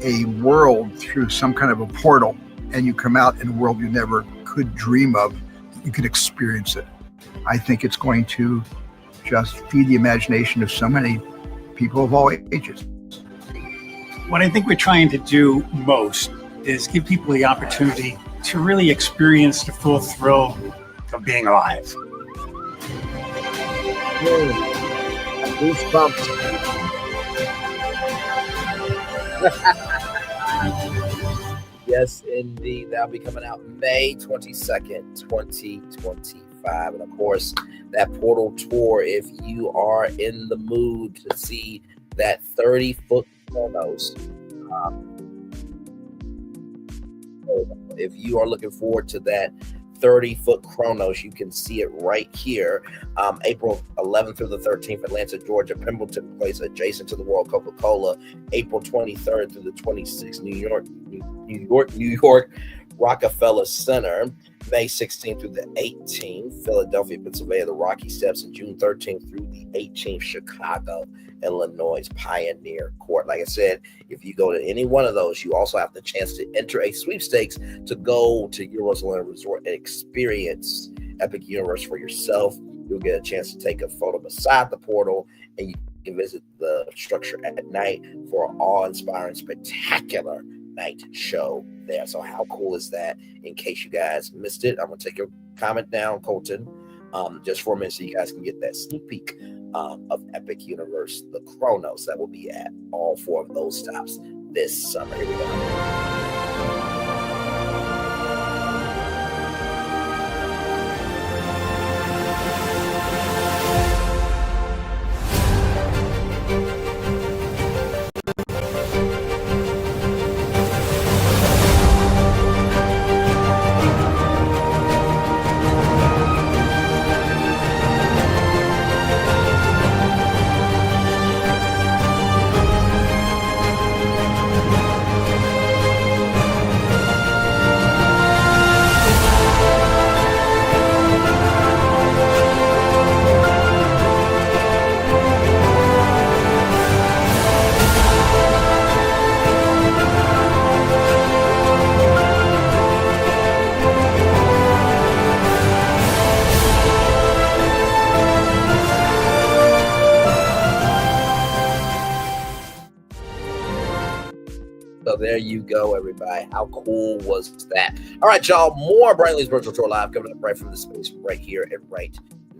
a world through some kind of a portal and you come out in a world you never could dream of, you can experience it. I think it's going to just feed the imagination of so many people of all ages. What I think we're trying to do most is give people the opportunity to really experience the full thrill of being alive. Goosebumps. Yes, indeed. That'll be coming out May 22nd, 2025. And of course, that portal tour, if you are in the mood to see that 30-foot Dominos, if you are looking forward to that 30-foot Chronos, you can see it right here. April 11th through the 13th, Atlanta, Georgia, Pemberton Place, adjacent to the World Coca-Cola. April 23rd through the 26th, New York, Rockefeller Center. May 16th through the 18th, Philadelphia, Pennsylvania, the Rocky Steps, and June 13th through the 18th, Chicago, Illinois, Pioneer Court. Like I said, if you go to any one of those, you also have the chance to enter a sweepstakes to go to Universal Orlando Resort and experience Epic Universe for yourself. You'll get a chance to take a photo beside the portal, and you can visit the structure at night for an awe-inspiring, spectacular night show there. So how cool is that? In case you guys missed it, I'm gonna take your comment down, Colton, just for a minute so you guys can get that sneak peek of Epic Universe, the Chronos, that will be at all 4 of those stops this summer. Here we go. So there you go, everybody. How cool was that? All right, y'all. More Brainley's Virtual Tour Live coming up right from the space right here and right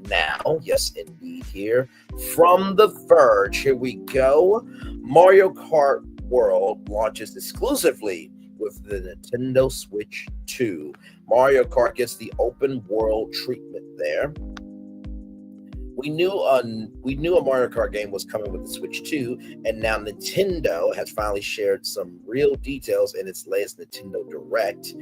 now. Yes, indeed. Here from The Verge. Here we go. Mario Kart World launches exclusively with the Nintendo Switch 2. Mario Kart gets the open world treatment there. We knew a Mario Kart game was coming with the Switch 2, and now Nintendo has finally shared some real details in its latest Nintendo Direct.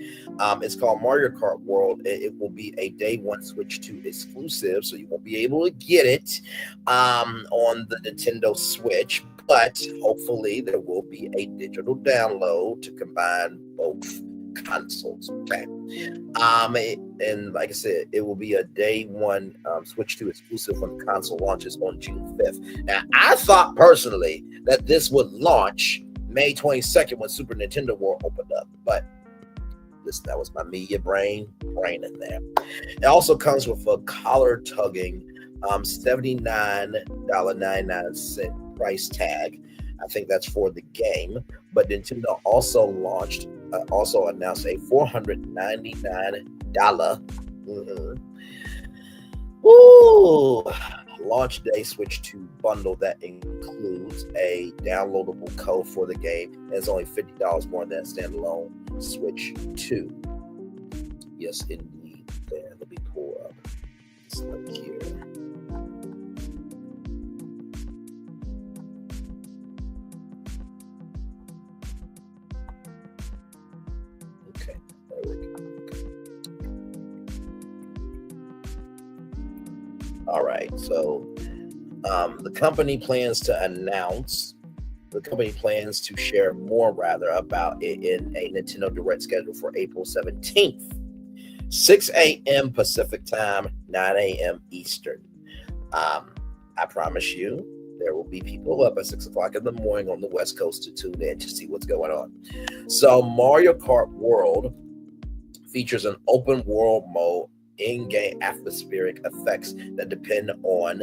It's called Mario Kart World. It will be a day one Switch 2 exclusive, so you won't be able to get it on the Nintendo Switch, but hopefully there will be a digital download to combine both consoles. Okay. And like I said, it will be a day one Switch 2 exclusive when the console launches on June 5th. Now, I thought personally that this would launch May 22nd when Super Nintendo World opened up, but listen, that was my media brain in there. It also comes with a collar tugging $79.99 price tag. I think that's for the game, but Nintendo also announced a $499 launch day Switch 2 bundle that includes a downloadable code for the game. And it's only $50 more than standalone Switch 2. Yes, indeed. There, let me pull up this link here. Okay, there we go. All right, so the company plans to share more about it in a Nintendo Direct schedule for April 17th, 6 a.m. Pacific time, 9 a.m. Eastern. I promise you, there will be people up at 6 o'clock in the morning on the West Coast to tune in to see what's going on. So Mario Kart World features an open world mode, in-game atmospheric effects that depend on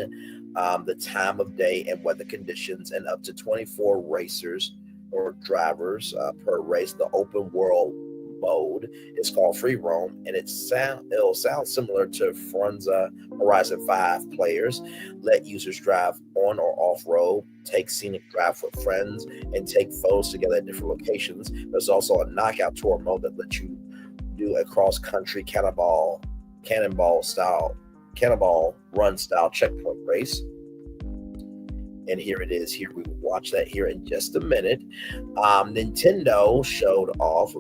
the time of day and weather conditions, and up to 24 racers or drivers per race. The open world mode is called Free Roam, and it'll sound similar to Forza Horizon 5. Players let users drive on or off-road, take scenic drive with friends, and take photos together at different locations. There's also a knockout tour mode that lets you do a cross-country cannonball run style checkpoint race. And here it is. Here we will watch that here in just a minute. Nintendo showed off.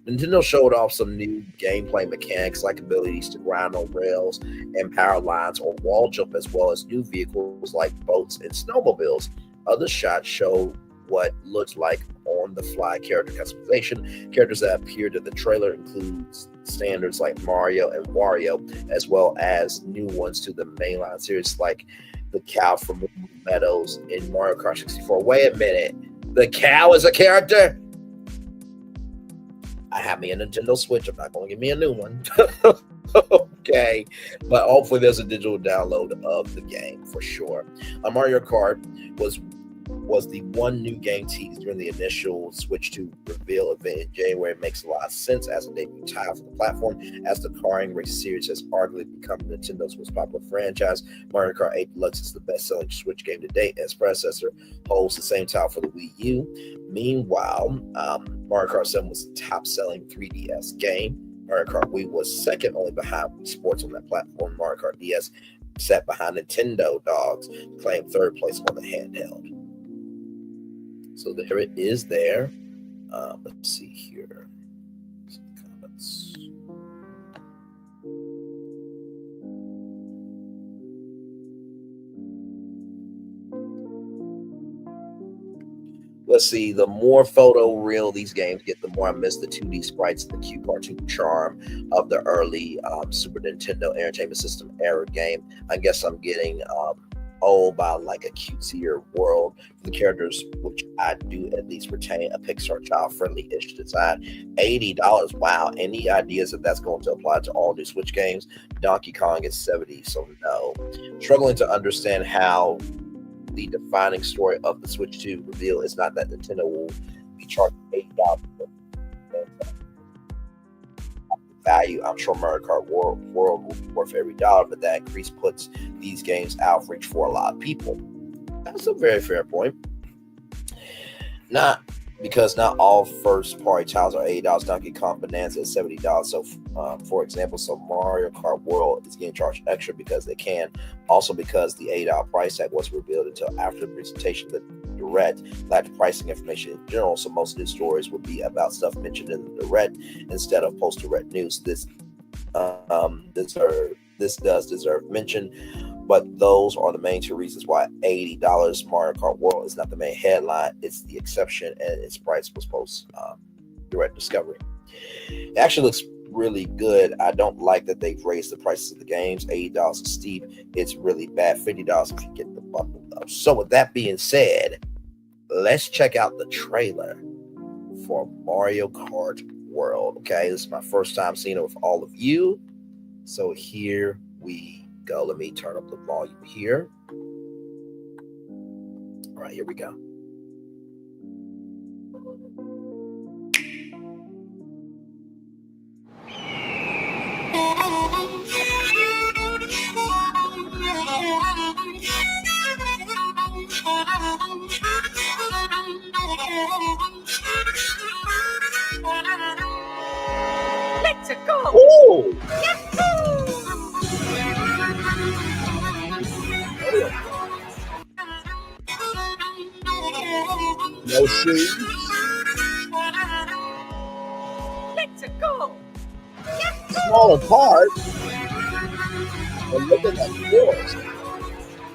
Nintendo showed off some new gameplay mechanics like abilities to grind on rails and power lines or wall jump, as well as new vehicles like boats and snowmobiles. Other shots show what looks like on-the-fly character customization. Characters that appeared in the trailer include standards like Mario and Wario, as well as new ones to the mainline series like the cow from Meadows in Mario Kart 64. Wait a minute, the cow is a character? I have me a Nintendo Switch. I'm not going to give me a new one. Okay, but hopefully there's a digital download of the game for sure. Mario Kart was the one new game teased during the initial Switch 2 reveal event in January. It makes a lot of sense as a debut title for the platform, as the karting race series has arguably become Nintendo's most popular franchise. Mario Kart 8 Deluxe is the best-selling Switch game to date, and its predecessor holds the same title for the Wii U. Meanwhile, Mario Kart 7 was the top-selling 3DS game. Mario Kart Wii was second only behind Wii Sports on that platform. Mario Kart DS sat behind Nintendo Dogs, claimed third place on the handheld. So there it is there. Let's see here. Some comments. Let's see, the more photo real these games get, the more I miss the 2D sprites and the cute cartoon charm of the early Super Nintendo Entertainment System era game. I guess I'm getting old by like a cutesier world for the characters, which I do at least retain a Pixar child-friendly-ish design. $80, wow. Any ideas if that's going to apply to all new Switch games? Donkey Kong is $70, so no. Struggling to understand how the defining story of the Switch 2 reveal is not that Nintendo will be charging $80 for value. I'm sure Mario Kart World will be worth every dollar, but that increase puts these games out of reach for a lot of people. That's a very fair point. Not because not all first-party titles are $80. Donkey Kong Bonanza is $70. So, for example, Mario Kart World is getting charged extra because they can. Also because the $80 price tag wasn't revealed until after the presentation. The Direct lacked pricing information in general, so most news stories would be about stuff mentioned in the Direct instead of post-Direct news. This does deserve mention, but those are the main two reasons why $80 Mario Kart World is not the main headline. It's the exception, and its price was post Direct Discovery. It actually looks really good. I don't like that they've raised the prices of the games. $80 is steep. It's really bad. $50 if you get the bundle though. So with that being said, let's check out the trailer for Mario Kart World. Okay, this is my first time seeing it with all of you. So here we go. Let me turn up the volume here. All right, here we go. Let's go. Ooh. No shoes. Let's go. Smaller part. But look at that forest.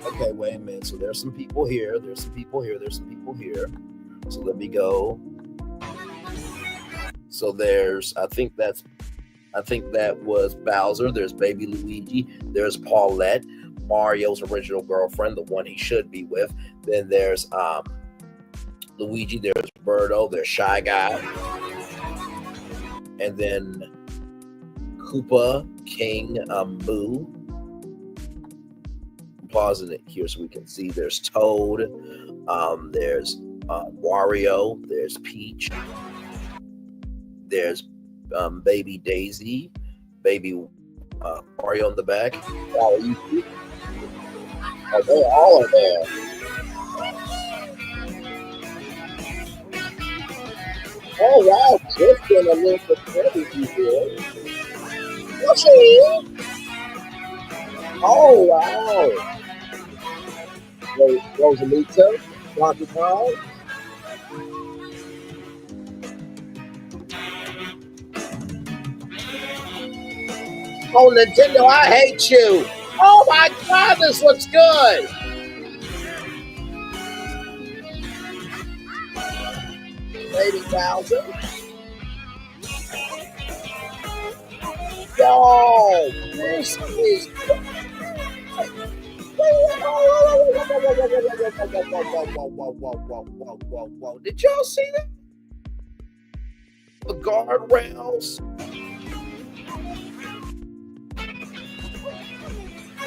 Okay, wait a minute. So there's some people here. There's some people here. There's some people here. So let me go. So there's, I think that was Bowser. There's Baby Luigi. There's Paulette, Mario's original girlfriend, the one he should be with. Then there's Luigi. There's Birdo. There's Shy Guy. And then Koopa, King, Boo. I'm pausing it here so we can see. There's Toad. There's Wario. There's Peach. There's Baby Daisy. Baby Mario in the back. Oh, they all are there. Oh wow, just been a little bit crazy here. Yoshi! Oh wow. Rosalita, Donkey Kong. Oh Nintendo, I hate you. Oh my God, this looks good. Lady Bowser. Yo, this is whoa. Did y'all see that? The guardrails.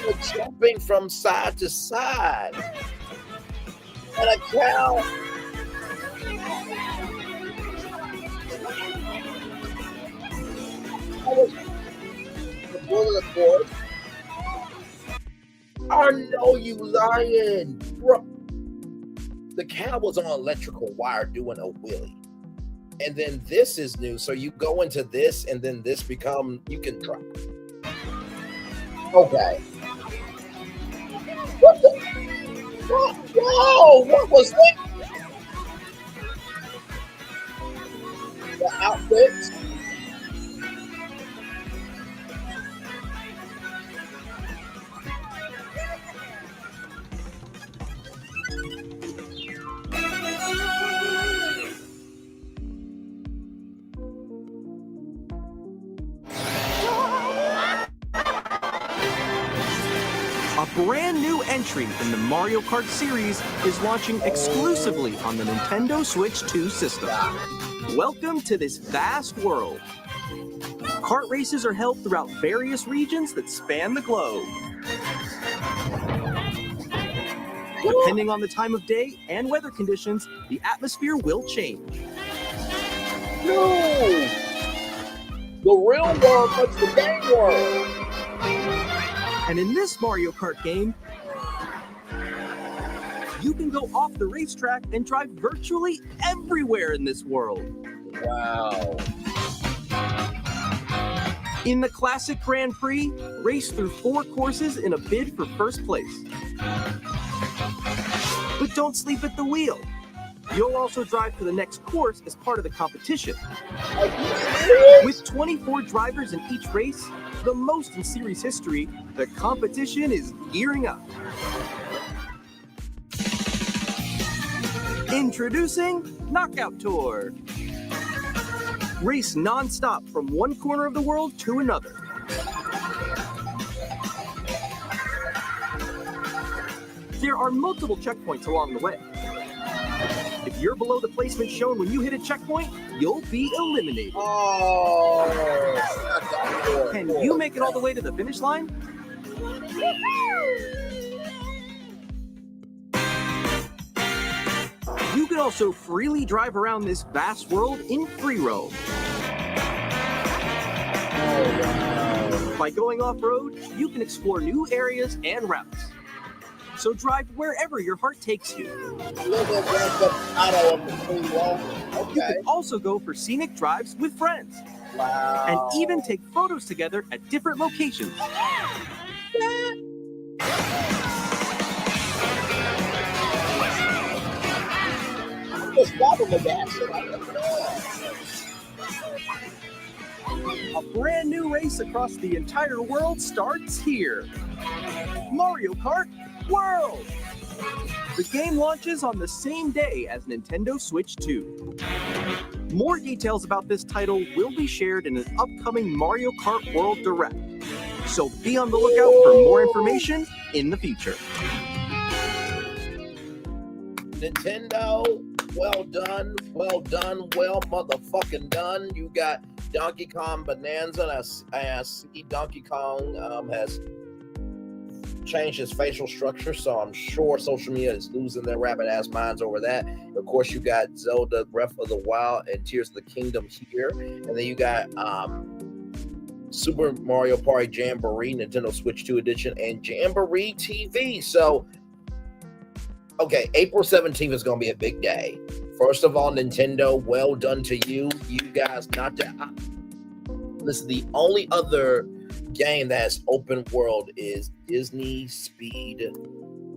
They're jumping from side to side. And a cow. The bullet, of course. Oh no, you lying, bro. The cow was on electrical wire doing a wheelie. And then this is new. So you go into this and then this you can try. Okay. What the? Whoa, what was that? The outfits. A brand new entry in the Mario Kart series is launching exclusively on the Nintendo Switch 2 system. Welcome to this vast world. Kart races are held throughout various regions that span the globe. Depending on the time of day and weather conditions, the atmosphere will change. No! The real world puts the game world. And in this Mario Kart game, you can go off the racetrack and drive virtually everywhere in this world. Wow. In the Classic Grand Prix, race through 4 courses in a bid for first place. But don't sleep at the wheel. You'll also drive for the next course as part of the competition. With 24 drivers in each race, the most in series history, the competition is gearing up. Introducing Knockout Tour. Race non-stop from one corner of the world to another. There are multiple checkpoints along the way. If you're below the placement shown when you hit a checkpoint, you'll be eliminated. Oh, Can you make it all the way to the finish line? You can also freely drive around this vast world in free roam. By going off-road, you can explore new areas and routes. So drive wherever your heart takes you. You can also go for scenic drives with friends. Wow. And even take photos together at different locations. A brand new race across the entire world starts here. Mario Kart World! The game launches on the same day as Nintendo Switch 2. More details about this title will be shared in an upcoming Mario Kart World Direct. So be on the lookout for more information in the future. Nintendo, well done, well motherfucking done. You got Donkey Kong Bonanza. I see Donkey Kong has changed his facial structure, so I'm sure social media is losing their rabbit ass minds over that. Of course, you got Zelda Breath of the Wild and Tears of the Kingdom here, and then you got Super Mario Party Jamboree, Nintendo Switch 2 edition, and Jamboree TV. So, okay, April 17th is going to be a big day. First of all, Nintendo, well done to you. You guys, listen, the only other game that's open world is Disney Speed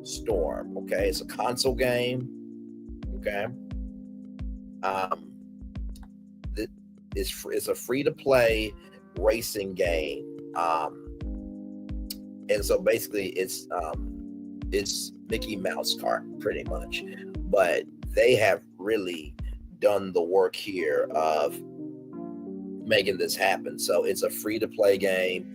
Storm. Okay, it's a console game. Okay, it's a free to play racing game. And so basically it's Mickey Mouse Kart pretty much, but they have really done the work here of making this happen. So it's a free to play game.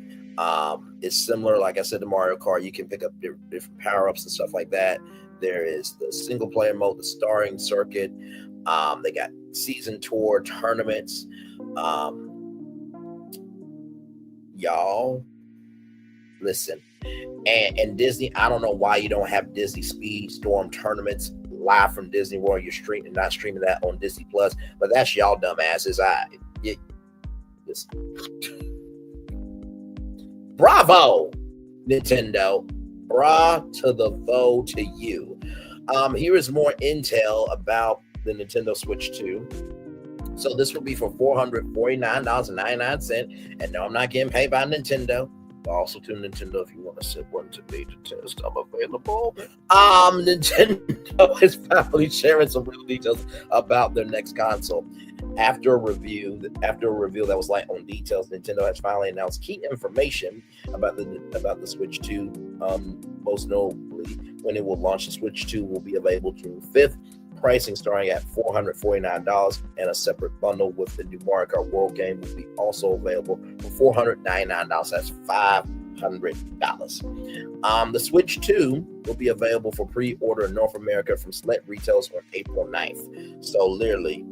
It's similar, like I said, to Mario Kart. You can pick up different power-ups and stuff like that. There is the single player mode, the starring circuit. They got season tour tournaments. Y'all listen, and Disney, I don't know why you don't have Disney Speed Storm tournaments live from Disney World. You're not streaming that on Disney Plus, but that's y'all dumbasses. Bravo, Nintendo. Bra to the vo to you. Here is more intel about the Nintendo Switch 2. So this will be for $449.99. And no, I'm not getting paid by Nintendo. Also to Nintendo, if you want to send one to me to test, I'm available. Nintendo is finally sharing some real details about their next console. After a review that was light on details, Nintendo has finally announced key information about the Switch 2. Most notably, when it will launch, the Switch 2 will be available June 5th. Pricing starting at $449, and a separate bundle with the new Mario Kart World game will be also available for $499. That's $500. The Switch 2 will be available for pre-order in North America from select retailers on April 9th. So literally,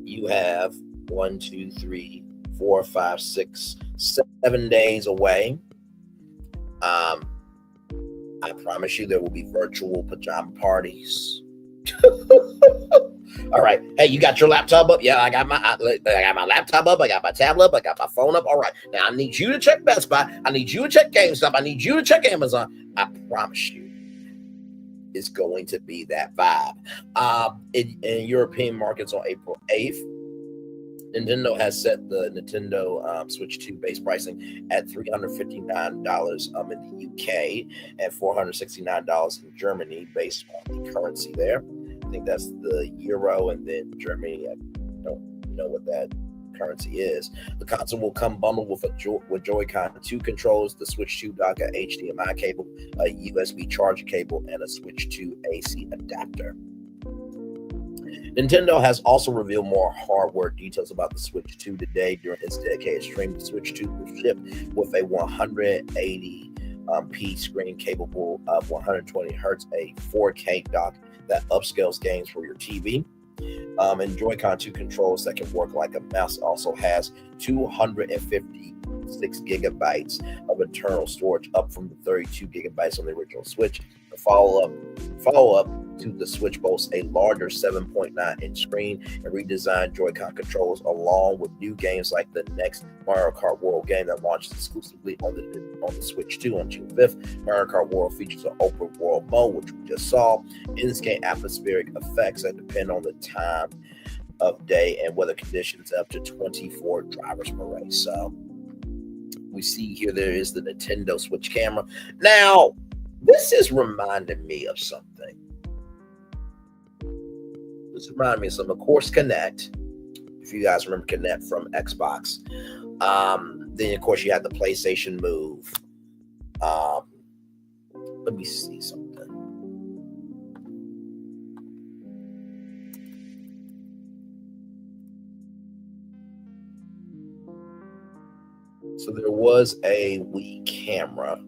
you have 1, 2, 3, 4, 5, 6, 7 days away. I promise you there will be virtual pajama parties. All right. Hey, you got your laptop up? Yeah, I got my laptop up. I got my tablet up. I got my phone up. All right. Now I need you to check Best Buy. I need you to check GameStop. I need you to check Amazon. I promise you, it's going to be that vibe. In European markets on April 8th, Nintendo has set the Nintendo Switch 2 base pricing at $359 in the UK and $469 in Germany based on the currency there. I think that's the euro, and then Germany, I don't know what that currency is. The console will come bundled with Joy-Con 2 controllers, the Switch 2 dock, a HDMI cable, a USB charger cable, and a Switch 2 AC adapter. Nintendo has also revealed more hardware details about the Switch 2 today during its dedicated stream. The Switch 2 will ship with a 180p screen capable of 120 Hz, a 4K dock that upscales games for your TV. And Joy-Con 2 controls that can work like a mouse. Also has 256 gigabytes of internal storage, up from the 32 gigabytes on the original Switch. The follow-up follow-up to the Switch boasts a larger 7.9-inch screen and redesigned Joy-Con controls, along with new games like the next Mario Kart World game that launches exclusively on the Switch 2 on June 5th. Mario Kart World features an open world mode, which we just saw, in-game atmospheric effects that depend on the time of day and weather conditions, up to 24 drivers per race. So we see here there is the Nintendo Switch camera. Now, this is reminding me of something. This reminded me of something. Of course, Kinect. If you guys remember Kinect from Xbox. Then, of course, you had the PlayStation Move. Let me see something. So there was a Wii camera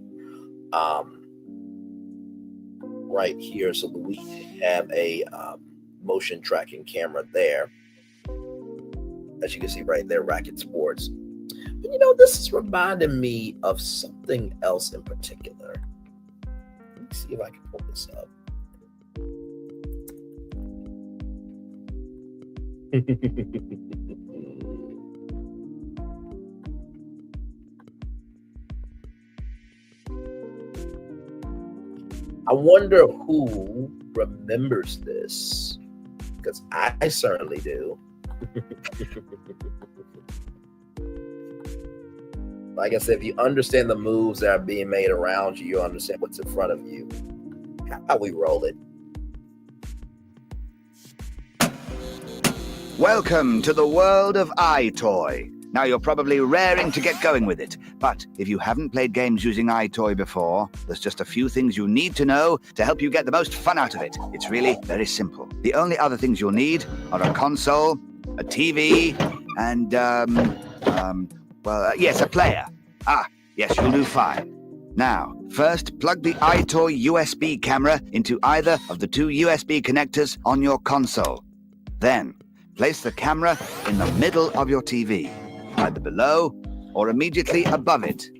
right here. So the Wii did have a motion tracking camera there, as you can see right there, Racket Sports. But you know, this is reminding me of something else in particular. Let me see if I can pull this up. I wonder who remembers this, because I certainly do. Like I said, if you understand the moves that are being made around you, you understand what's in front of you. How we roll it. Welcome to the world of iToy. Now, you're probably raring to get going with it, but if you haven't played games using iToy before, there's just a few things you need to know to help you get the most fun out of it. It's really very simple. The only other things you'll need are a console, a TV, and, yes, a player. Yes, you'll do fine. Now, first, plug the iToy USB camera into either of the two USB connectors on your console. Then, place the camera in the middle of your TV, either below or immediately above it.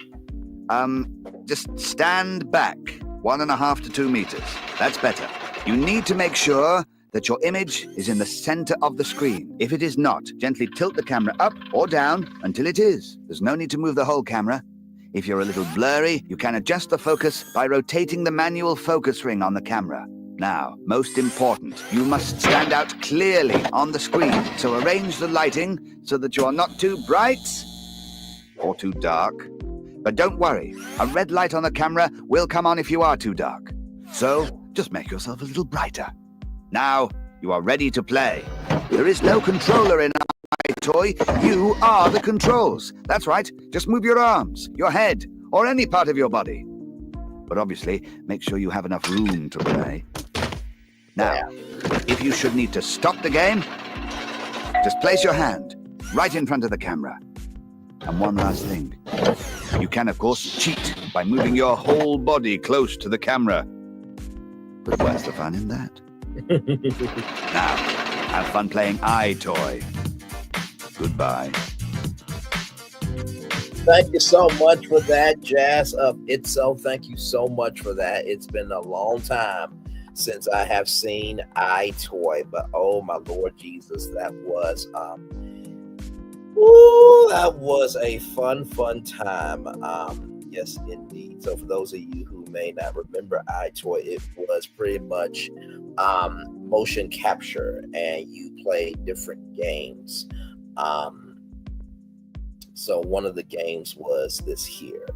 Just stand back 1.5 to 2 meters. That's better. You need to make sure that your image is in the center of the screen. If it is not, gently tilt the camera up or down until it is. There's no need to move the whole camera. If you're a little blurry, you can adjust the focus by rotating the manual focus ring on the camera. Now, most important, you must stand out clearly on the screen. So arrange the lighting so that you are not too bright or too dark. But don't worry, a red light on the camera will come on if you are too dark. So just make yourself a little brighter. Now, you are ready to play. There is no controller in iToy. You are the controls. That's right, just move your arms, your head, or any part of your body. But obviously, make sure you have enough room to play. Now, if you should need to stop the game, just place your hand right in front of the camera. And one last thing. You can, of course, cheat by moving your whole body close to the camera. But where's the fun in that? Now, have fun playing iToy. Goodbye. Thank you so much for that, Jazz of Itself. Thank you so much for that. It's been a long time since I have seen iToy, but oh my Lord Jesus, that was a fun time. Yes, indeed. So for those of you who may not remember iToy, it was pretty much motion capture, and you played different games. So one of the games was this here.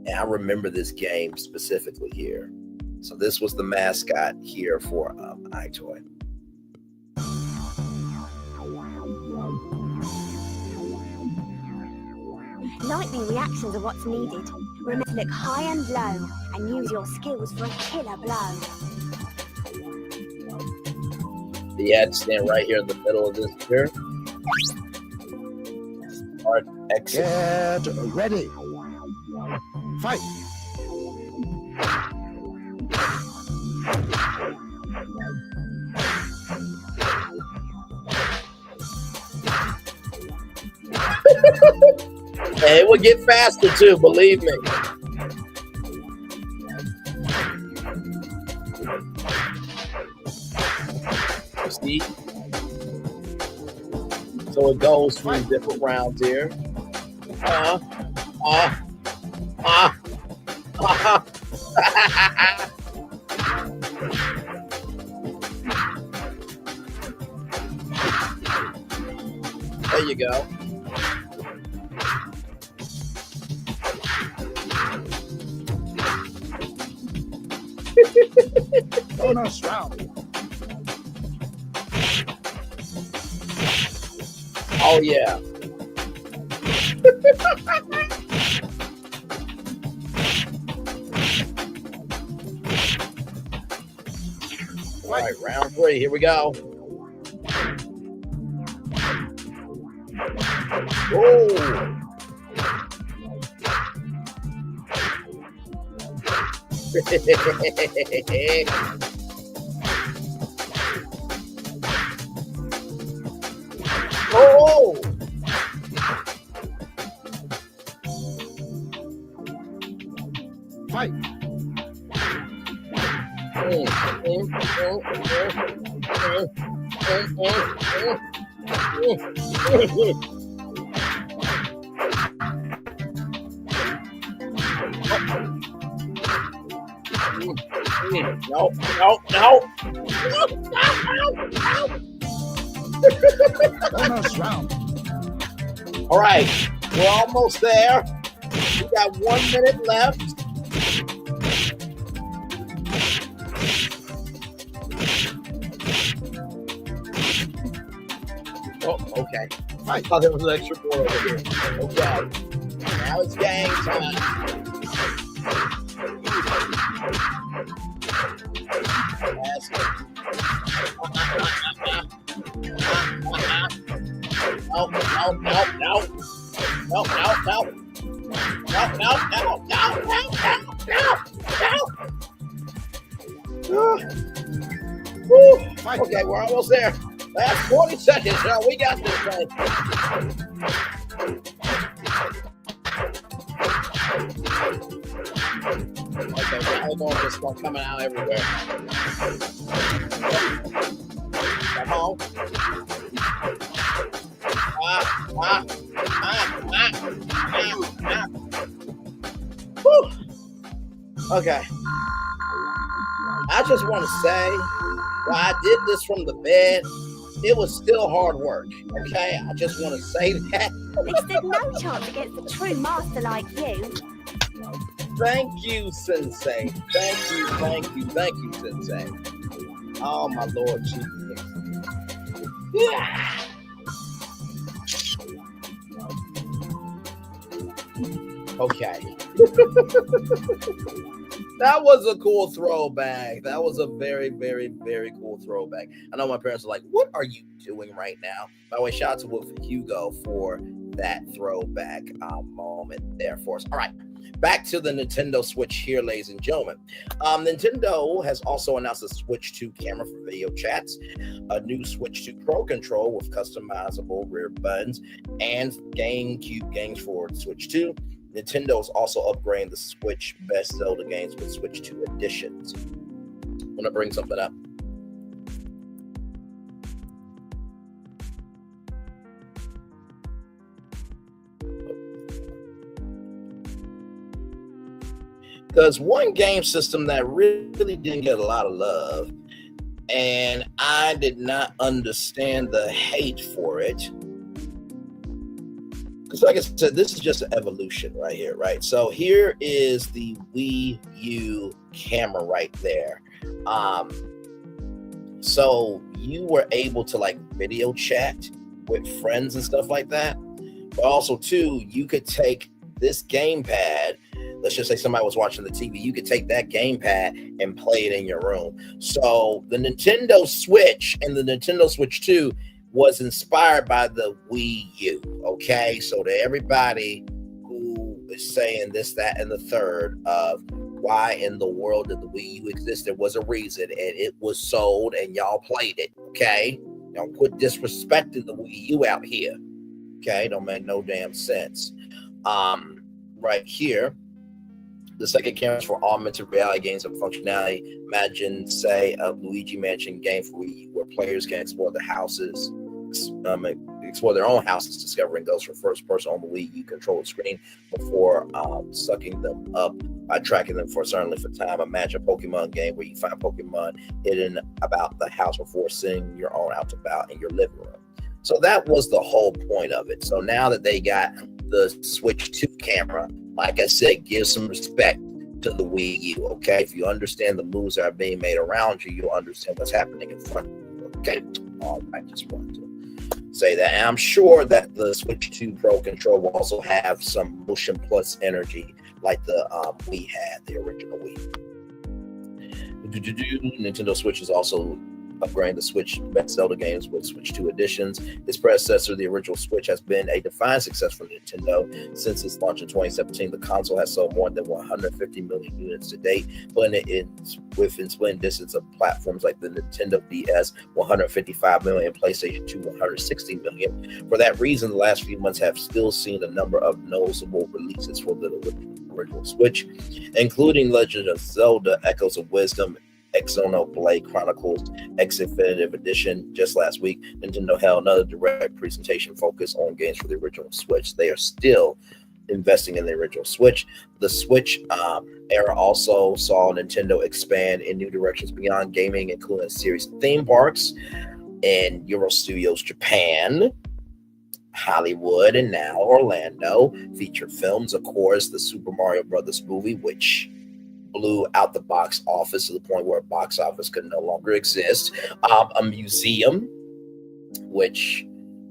And I remember this game specifically here. So this was the mascot here for iToy. Lightning reactions are what's needed. Remember to look high and low and use your skills for a killer blow. You had to stand right here in the middle of this here. Start exit. Get ready. Fight. And it would get faster too, believe me. See? So it goes through different rounds here. There you go. Bonus round. Oh yeah. All right, round 3. Here we go. Oh. Oh. Fight. No. Bonus round. All right, we're almost there. We got 1 minute left. Oh, okay. I thought there was an extra board over here. Okay. Now it's game time. Okay, we're almost there. Last 40 seconds. Now we got this thing. Okay, now we're going this one coming out everywhere. Come on. Whew. Okay. I just want to say, while I did this from the bed, it was still hard work. Okay, I just want to say that. They stood no chance against a true master like you. Thank you, Sensei. Thank you, Sensei. Oh, my Lord Jesus. Yeah. Okay. That was a cool throwback. That was a very, very, very cool throwback. I know my parents are like, what are you doing right now? By the way, shout out to Wolf Hugo for that throwback moment there for us. All right. Back to the Nintendo Switch here, ladies and gentlemen. Nintendo has also announced a Switch 2 camera for video chats, a new Switch 2 Pro control with customizable rear buttons, and GameCube games for Switch 2. Nintendo is also upgrading the Switch Best Zelda games with Switch 2 editions. I'm going to bring something up. Because one game system that really didn't get a lot of love, and I did not understand the hate for it. Because like I said, this is just an evolution right here, right? So here is the Wii U camera right there. So you were able to like video chat with friends and stuff like that. But also too, you could take this gamepad. Let's just say somebody was watching the TV. You could take that gamepad and play it in your room. So the Nintendo Switch and the Nintendo Switch 2 was inspired by the Wii U. Okay, so to everybody who is saying this, that, and the third of why in the world did the Wii U exist, there was a reason, and it was sold, and y'all played it. Okay, don't quit disrespecting the Wii U out here. Okay, don't make no damn sense. Right here. The second camera is for augmented reality games and functionality. Imagine, say, a Luigi Mansion game for Wii U, where players can explore the houses, explore their own houses, discovering ghosts from first person on the Wii U controller screen before sucking them up by tracking them for a certain length of time. Imagine a Pokemon game where you find Pokemon hidden about the house before sending your own out about in your living room. So that was the whole point of it. So now that they got the Switch 2 camera, like I said, give some respect to the Wii U, okay? If you understand the moves that are being made around you, you'll understand what's happening in front of you, okay? I just wanted to say that. And I'm sure that the Switch 2 Pro controller will also have some motion plus energy like the Wii had, the original Wii. Nintendo Switch is also upgrading the Switch best Zelda games with Switch 2 editions. Its predecessor, the original Switch, has been a defiant success for Nintendo. Since its launch in 2017, the console has sold more than 150 million units to date, blending it within splitting distance of platforms like the Nintendo DS, 155 million, PlayStation 2, 160 million. For that reason, the last few months have still seen a number of noticeable releases for the original Switch, including Legend of Zelda: Echoes of Wisdom, Xenoblade Chronicles X Definitive Edition. Just last week, Nintendo held another direct presentation focused on games for the original Switch. They are still investing in the original Switch. The Switch era also saw Nintendo expand in new directions beyond gaming, including a series of theme parks in Euro Studios Japan, Hollywood, and now Orlando. Featured films, of course, the Super Mario Brothers movie, which blew out the box office to the point where a box office could no longer exist. A museum, which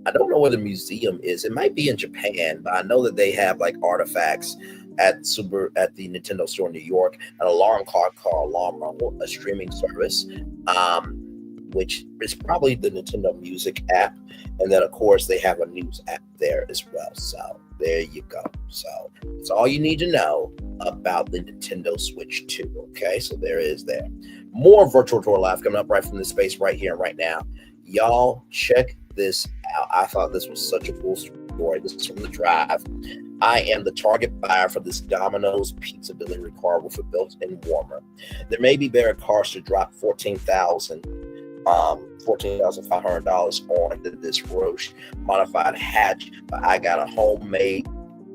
I don't know where the museum is. It might be in Japan, but I know that they have like artifacts at the Nintendo store in New York. An alarm clock called Alarm Rumble, a streaming service, which is probably the Nintendo Music app. And then, of course, they have a news app there as well. So there you go. So that's all you need to know about the Nintendo Switch 2. Okay, so there is there. More Virtual Tour Live coming up right from this space right here and right now. Y'all check this out. I thought this was such a cool story. This is from The Drive. I am the target buyer for this Domino's pizza delivery car with a built-in warmer. There may be better cars to drop $14,500 on this Roche modified hatch, but I got a homemade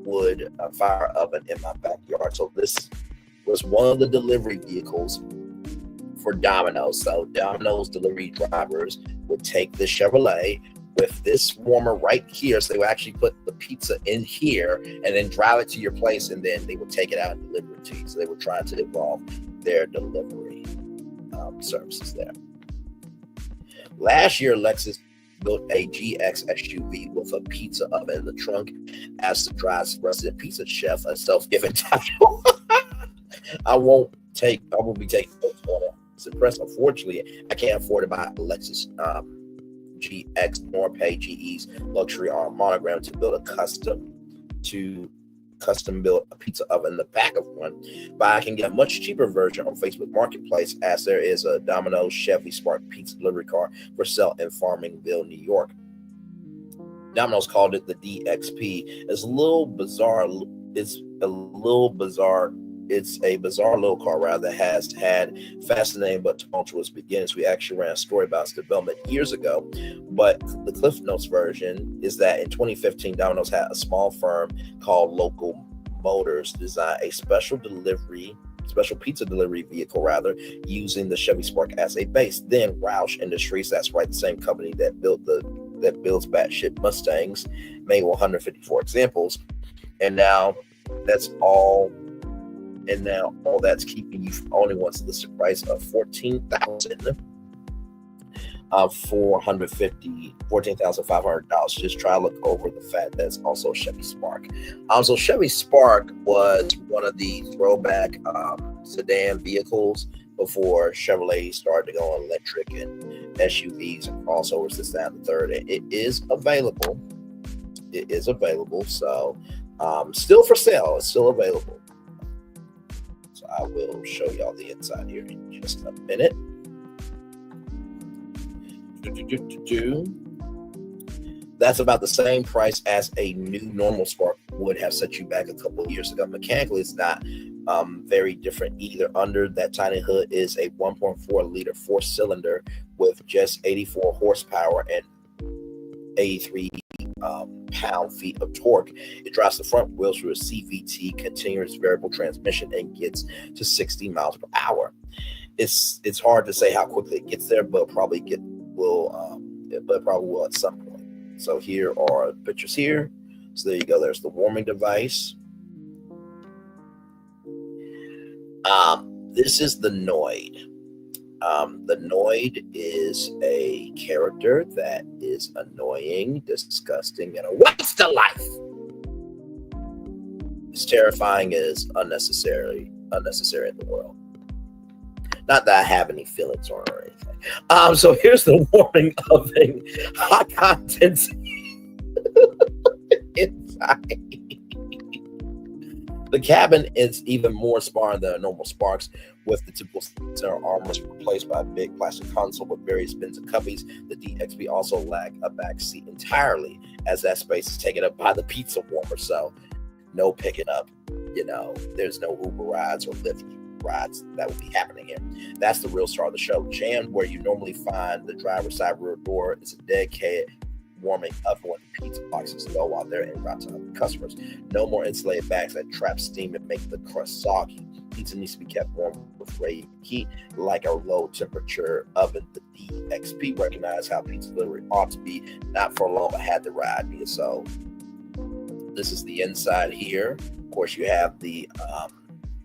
wood fire oven in my backyard. So this was one of the delivery vehicles for Domino's. So Domino's delivery drivers would take the Chevrolet with this warmer right here. So they would actually put the pizza in here and then drive it to your place, and then they would take it out and deliver it to you. So they were trying to evolve their delivery services there. Last year, Lexus built a GX SUV with a pizza oven in the trunk as the drive's resident pizza chef, a self-given title. I won't be taking notes on it. It's impressive. Unfortunately, I can't afford to buy a Lexus GX nor pay GE's luxury arm monogram to build a custom built a pizza oven in the back of one, but I can get a much cheaper version on Facebook Marketplace, as there is a Domino's Chevy Spark pizza delivery car for sale in Farmingville, New York. Domino's called it the DXP. It's a little bizarre. It's a bizarre little car rather that has had fascinating but tumultuous beginnings. We actually ran a story about its development years ago, but the Cliff Notes version is that in 2015, Domino's had a small firm called Local Motors design a special pizza delivery vehicle using the Chevy Spark as a base. Then Roush Industries, that's right, the same company that builds batshit Mustangs, made 154 examples, and now all that's keeping you from owning one's listed price of $14,500. Just try to look over the fact that it's also Chevy Spark. So Chevy Spark was one of the throwback sedan vehicles before Chevrolet started to go electric and SUVs and crossovers, this, that, and the third. It is available. So still for sale. It's still available. I will show y'all the inside here in just a minute. That's about the same price as a new normal Spark would have set you back a couple of years ago. Mechanically, it's not very different either. Under that tiny hood is a 1.4 liter 4-cylinder with just 84 horsepower and 83 pound-feet of torque. It drives the front wheels through a CVT continuous variable transmission and gets to 60 miles per hour. It's hard to say how quickly it gets there, but probably will at some point. So here are pictures here. So there you go. There's the warming device. This is the Noid. The Noid is a character that is annoying, disgusting, and a waste of life. It's terrifying as unnecessary in the world. Not that I have any feelings on it or anything. So here's the warming oven. Hot contents inside. The cabin is even more sparse than a normal Sparks, with the typical center armrest replaced by a big plastic console with various bins and cubbies. The DXB also lack a back seat entirely, as that space is taken up by the pizza warmer. So no picking up, there's no Uber rides or Lyft rides that will be happening here. That's the real star of the show. Jammed where you normally find the driver's side rear door is a dedicated warming oven where the pizza boxes go while they're en route to customers. No more insulated bags that trap steam and make the crust soggy. Pizza needs to be kept warm with radiant heat like a low temperature oven. The DXP recognized how pizza delivery ought to be, not for long, but had the right idea. So this is the inside here. Of course, you have the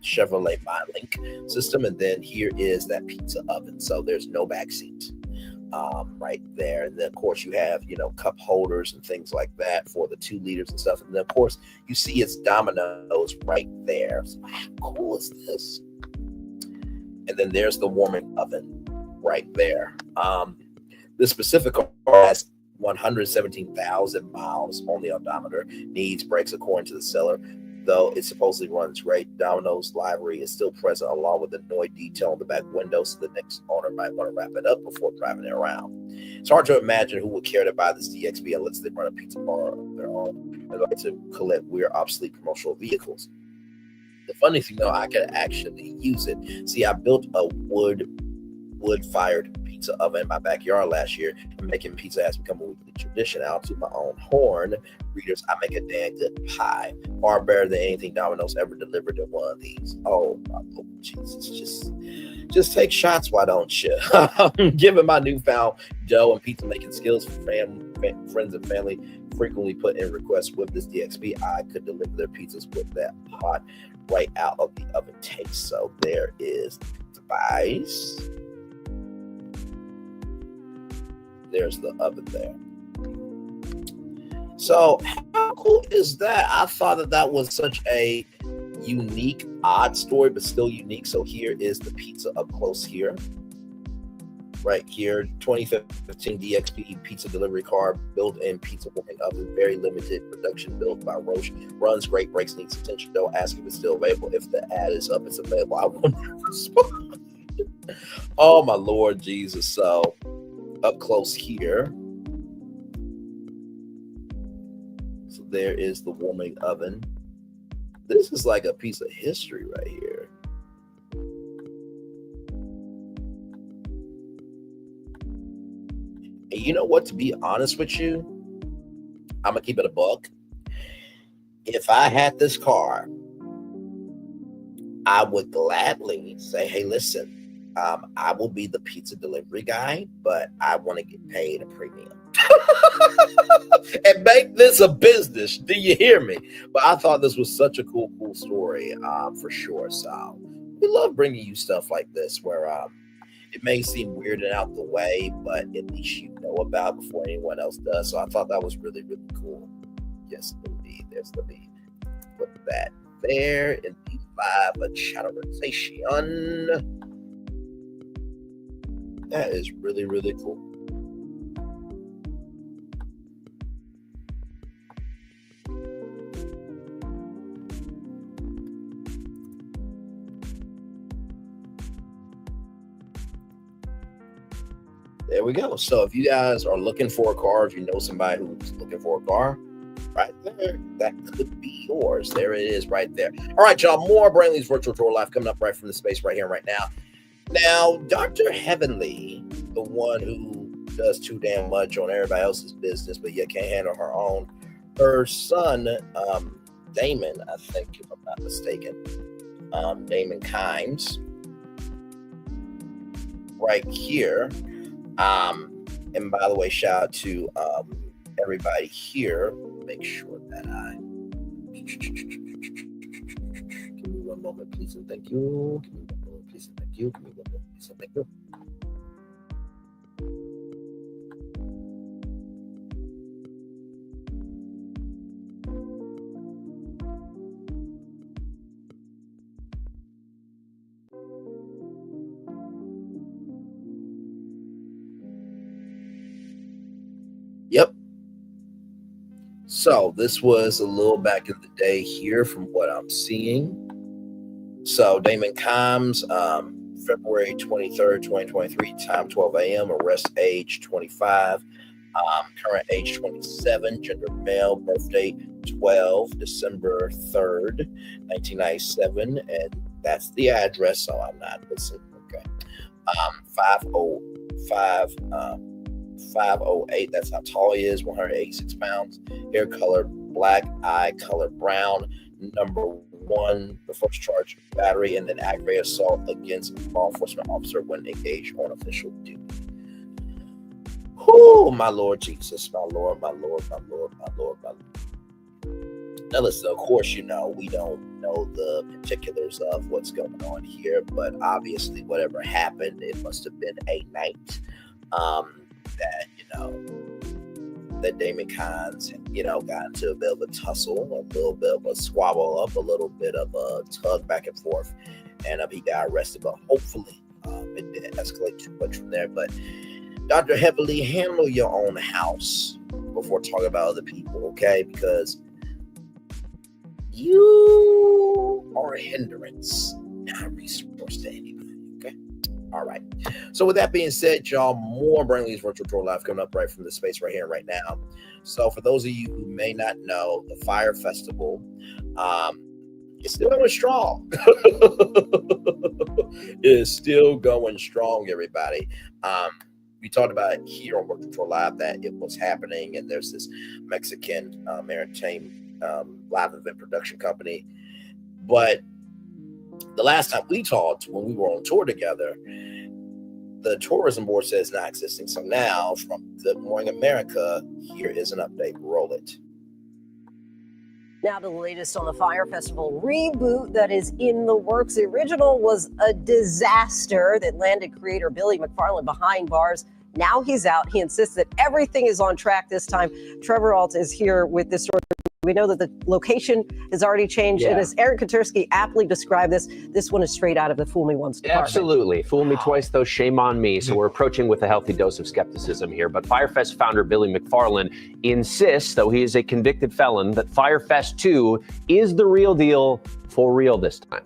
Chevrolet MyLink system, and then here is that pizza oven. So there's no back seat. Right there. And then of course you have, cup holders and things like that for the 2 liters and stuff. And then of course you see it's Dominos right there. So how cool is this? And then there's the warming oven right there. This specific car has 117,000 miles on the odometer, needs brakes according to the seller. Though it supposedly runs great, Domino's livery is still present along with the Noid detail on the back window, so the next owner might want to wrap it up before driving it around. It's hard to imagine who would care to buy this DXB unless they run a pizza bar of their own and like to collect weird, obsolete promotional vehicles. The funny thing though, I could actually use it. See, I built a wood-fired pizza oven in my backyard last year, and making pizza has become a weekly tradition. Out to my own horn, readers, I make a damn good pie, far better than anything Domino's ever delivered in one of these. Oh my Lord Jesus, just take shots, why don't you? Given my newfound dough and pizza making skills, friends and family frequently put in requests with this DXB. I could deliver their pizzas with that hot right out of the oven taste. So there is the device. There's the oven there. So how cool is that? I thought that was such a unique, odd story, but still unique. So here is the pizza up close here. Right here, 2015 DXP pizza delivery car, built-in pizza warming oven, very limited production, built by Roche. Runs great, brakes needs attention. Don't ask if it's still available. If the ad is up, it's available. I will never respond. Oh my Lord Jesus. So up close here. So there is the warming oven. This is like a piece of history right here. And you know what, to be honest with you, I'm gonna keep it a buck. If I had this car, I would gladly say, hey, listen, I will be the pizza delivery guy, but I want to get paid a premium. And make this a business. Do you hear me? But I thought this was such a cool story, for sure. So we love bringing you stuff like this where it may seem weird and out the way, but at least you know about it before anyone else does. So I thought that was really, really cool. Yes, indeed. Let me put that there in the live chatterization. That is really, really cool. There we go. So if you guys are looking for a car, if you know somebody who's looking for a car, right there. That could be yours. There it is right there. All right, y'all. More Brainley's Virtual Tour Live coming up right from the space right here, right now. Now, Dr. Heavenly, the one who does too damn much on everybody else's business, but yet can't handle her own. Her son, Damon, I think, if I'm not mistaken, Damon Kimes, right here. And by the way, shout out to everybody here. Make sure that I give me one moment, please, and thank you. Give me one moment, please, and thank you. Give me one moment, please, and thank you. Yep. So this was a little back in the day here from what I'm seeing. So Damon Kimes, February 23rd, 2023, time 12 a.m., arrest age 25, current age 27, gender male, birth date 12, December 3rd, 1997, and that's the address, so I'm not listening. Okay. 5'08", that's how tall he is, 186 pounds, hair color black, eye color brown. Number 1, the first charge, battery, and then aggravated assault against law enforcement officer when engaged on official duty. Oh, my Lord Jesus, my Lord, my Lord, my Lord, my Lord, my Lord. Now listen, of course, we don't know the particulars of what's going on here, but obviously whatever happened, it must have been a night that, that Damon Kimes, got into a bit of a tussle, a little bit of a squabble up, a little bit of a tug back and forth, and he got arrested, but hopefully it didn't escalate too much from there. But Dr. Heavily, handle your own house before talking about other people, okay? Because you are a hindrance, not a resource to anybody, okay? All right. So with that being said, y'all, more Brainley's Virtual Tour Live coming up right from the space right here and right now. So for those of you who may not know, the Fire Festival is still going strong. It is still going strong, everybody. We talked about it here on Virtual Tour Live that it was happening, and there's this Mexican entertainment live event production company. But the last time we talked, when we were on tour together, the tourism board says not existing. So now, from Good Morning America, here is an update. Roll it. Now to the latest on the Fire Festival reboot that is in the works. The original was a disaster that landed creator Billy McFarland behind bars. Now he's out. He insists that everything is on track this time. Trevor Alt is here with this story. We know that the location has already changed. And as Eric Katursky aptly described this one is straight out of the Fool Me Once department. Absolutely. Fool me twice, though, shame on me. So we're approaching with a healthy dose of skepticism here. But Firefest founder Billy McFarland insists, though he is a convicted felon, that Firefest 2 is the real deal for real this time.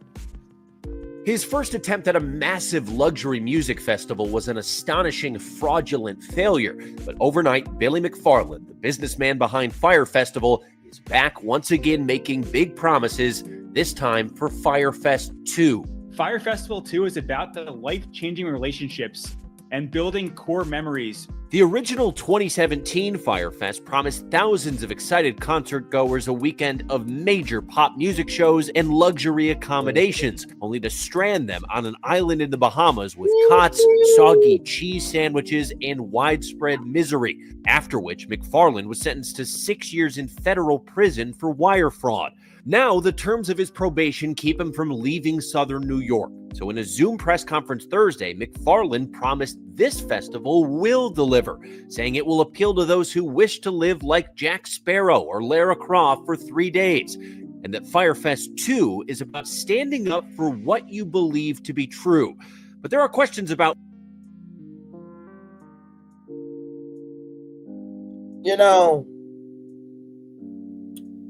His first attempt at a massive luxury music festival was an astonishing, fraudulent failure. But overnight, Billy McFarland, the businessman behind Fire Festival, is back once again making big promises, this time for Firefest 2. Fire Festival 2 is about the life-changing relationships and building core memories. The original 2017 Firefest promised thousands of excited concert goers a weekend of major pop music shows and luxury accommodations, only to strand them on an island in the Bahamas with cots, soggy cheese sandwiches, and widespread misery, after which McFarland was sentenced to 6 years in federal prison for wire fraud. Now, the terms of his probation keep him from leaving southern New York. So in a Zoom press conference Thursday, McFarland promised this festival will deliver, saying it will appeal to those who wish to live like Jack Sparrow or Lara Croft for 3 days, and that Firefest 2 is about standing up for what you believe to be true. But there are questions about...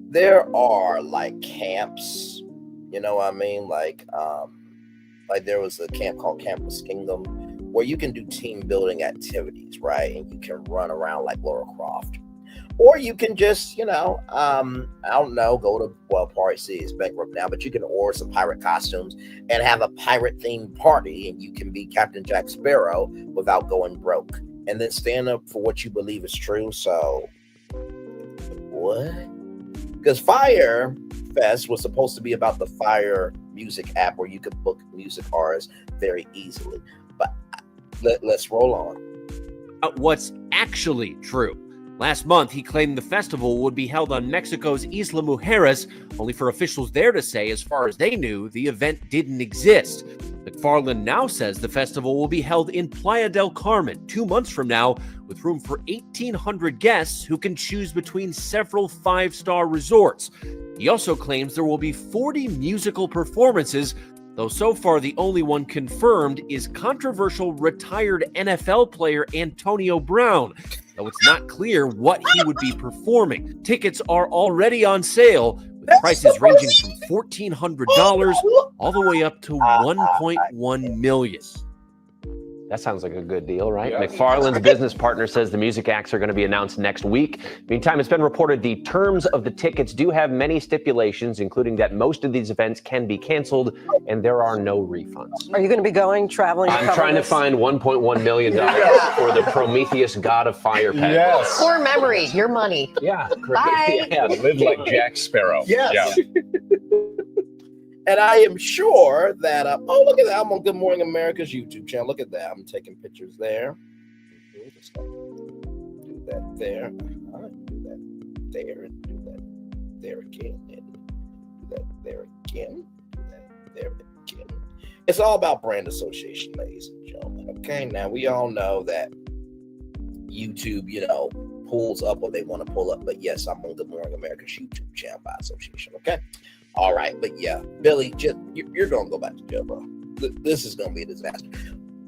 There are like camps, what I mean? Like there was a camp called Campus Kingdom where you can do team building activities, right? And you can run around like Lara Croft. Or you can just, I don't know, go to, well, Party City is bankrupt now, but you can order some pirate costumes and have a pirate themed party, and you can be Captain Jack Sparrow without going broke, and then stand up for what you believe is true. So, what? Because Fire Fest was supposed to be about the Fire music app where you could book music artists very easily. But let's roll on. What's actually true. Last month, he claimed the festival would be held on Mexico's Isla Mujeres, only for officials there to say, as far as they knew, the event didn't exist. McFarland now says the festival will be held in Playa del Carmen 2 months from now, with room for 1,800 guests who can choose between several five-star resorts. He also claims there will be 40 musical performances, though so far the only one confirmed is controversial retired NFL player Antonio Brown, though it's not clear what he would be performing. Tickets are already on sale, with prices ranging from $1,400 all the way up to $1.1 million. That sounds like a good deal, right? Yeah. McFarland's business partner says the music acts are going to be announced next week. Meantime, it's been reported the terms of the tickets do have many stipulations, including that most of these events can be canceled and there are no refunds. Are you going to be traveling? I'm trying to find $1.1 million for the Prometheus God of Fire package. Yes. Core memory, your money. Yeah. Bye. Yeah. Live like Jack Sparrow. Yes. Yeah. And I am sure that, oh, look at that. I'm on Good Morning America's YouTube channel. Look at that. I'm taking pictures there. Do that there. Do that there. And do that there again. And do that there again. Do that there again. It's all about brand association, ladies and gentlemen. Okay, now we all know that YouTube, pulls up what they want to pull up. But yes, I'm on Good Morning America's YouTube channel by association. Okay. All right, but yeah, Billy, you're going to go back to jail, bro. This is going to be a disaster.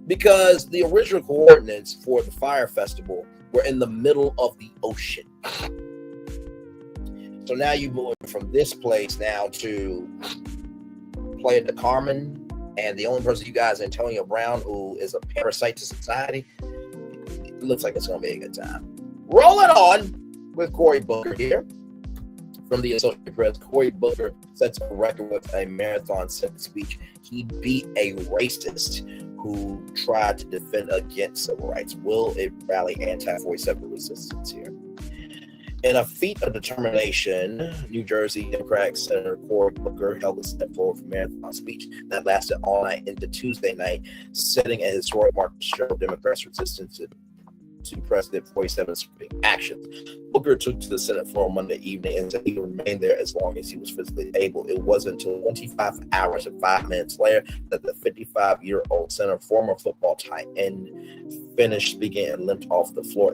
Because the original coordinates for the Fire Festival were in the middle of the ocean. So now you're moving from this place now to Playa del Carmen, and the only person you guys, Antonio Brown, who is a parasite to society. It looks like it's going to be a good time. Rolling on with Cory Booker here. From the Associated Press, Cory Booker sets a record with a marathon set speech. He beat a racist who tried to defend against civil rights. Will it rally anti-47 resistance here? In a feat of determination, New Jersey Democratic Senator Cory Booker held a step forward for marathon speech that lasted all night into Tuesday night, setting a historic mark to show Democrats' resistance to President 47's actions. Booker took to the Senate floor Monday evening and said he would remain there as long as he was physically able. It wasn't until 25 hours and 5 minutes later that the 55-year-old senator, former football tight end, finished speaking and limped off the floor.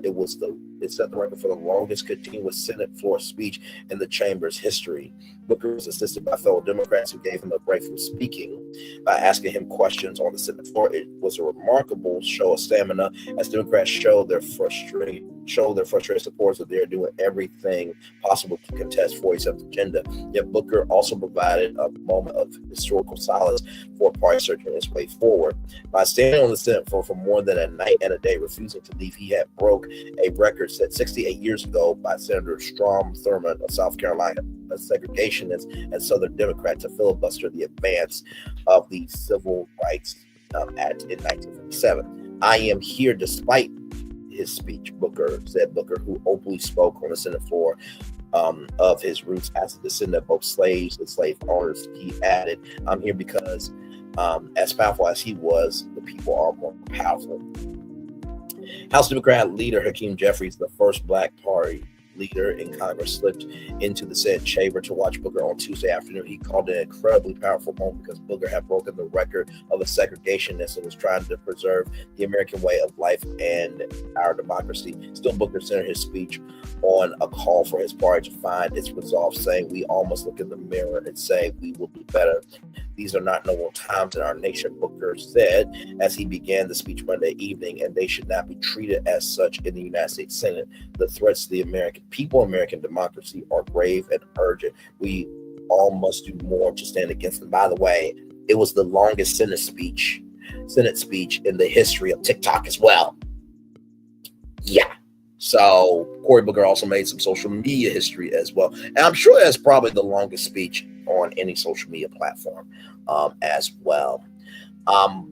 It set the record for the longest continuous Senate floor speech in the chamber's history. Booker was assisted by fellow Democrats who gave him a break from speaking by asking him questions on the Senate floor. It was a remarkable show of stamina as Democrats showed their frustrated supporters that they're doing everything possible to contest 47's agenda. Yet Booker also provided a moment of historical silence for party searching its way forward. By standing on the Senate floor for more than a night and a day, refusing to leave, he had broke a record set 68 years ago by Senator Strom Thurmond of South Carolina, a segregationist and Southern Democrat, to filibuster the advance of the civil rights in 1957. I am here despite his speech, Booker said. Booker, who openly spoke on the Senate floor of his roots as a descendant of both slaves and slave owners, he added, I'm here because as powerful as he was, the people are more powerful. House Democrat leader Hakeem Jeffries, the first Black Party leader in Congress, slipped into the said chamber to watch Booker on Tuesday afternoon. He called it an incredibly powerful moment because Booker had broken the record of a segregationist and was trying to preserve the American way of life and our democracy. Still, Booker centered his speech on a call for his party to find its resolve, saying, we all must look in the mirror and say we will do better. These are not normal times in our nation, Booker said as he began the speech Monday evening, and they should not be treated as such in the United States Senate. The threats to the American people, American democracy are grave and urgent. We all must do more to stand against them. By the way, it was the longest Senate speech in the history of TikTok as well. Yeah. So Cory Booker also made some social media history as well. And I'm sure that's probably the longest speech on any social media platform as well.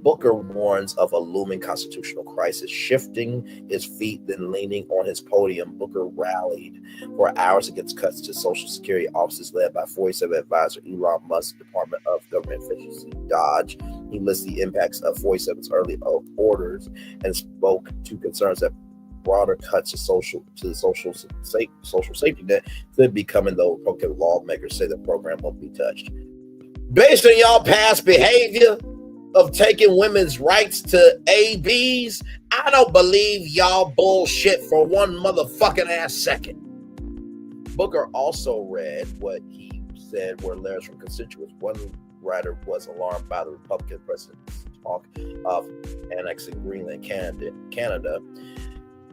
Booker warns of a looming constitutional crisis, shifting his feet, then leaning on his podium. Booker rallied for hours against cuts to Social Security offices led by 47 advisor Elon Musk's Department of Government Efficiency, DOGE. He lists the impacts of 47's early orders and spoke to concerns that broader cuts to the social safety net could be coming, though Republican lawmakers say the program won't be touched. Based on y'all past behavior of taking women's rights to ABs, I don't believe y'all bullshit for one motherfucking ass second. Booker also read what he said were letters from constituents. One writer was alarmed by the Republican president's talk of annexing Greenland, Canada,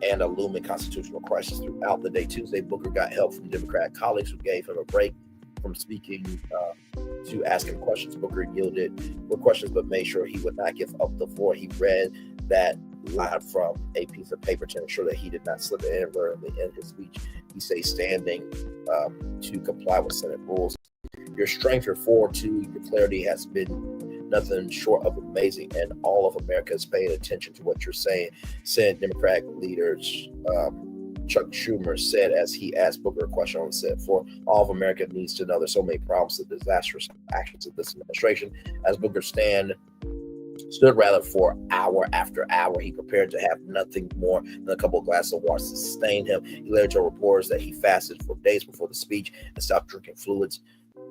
and a looming constitutional crisis. Throughout the day Tuesday, Booker got help from Democratic colleagues who gave him a break from speaking to ask him questions. Booker yielded with questions but made sure he would not give up the floor. He read that line from a piece of paper to ensure that he did not slip it inadvertently in his speech. He said, standing to comply with Senate rules. Your strength, your fortitude, your clarity has been nothing short of amazing, and all of America is paying attention to what you're saying, said Democratic leaders. Chuck Schumer said as he asked Booker a question on the set. For all of America needs to know there's so many problems and disastrous actions of this administration. As Booker stood for hour after hour, he prepared to have nothing more than a couple of glasses of water to sustain him. He later told reporters that he fasted for days before the speech and stopped drinking fluids.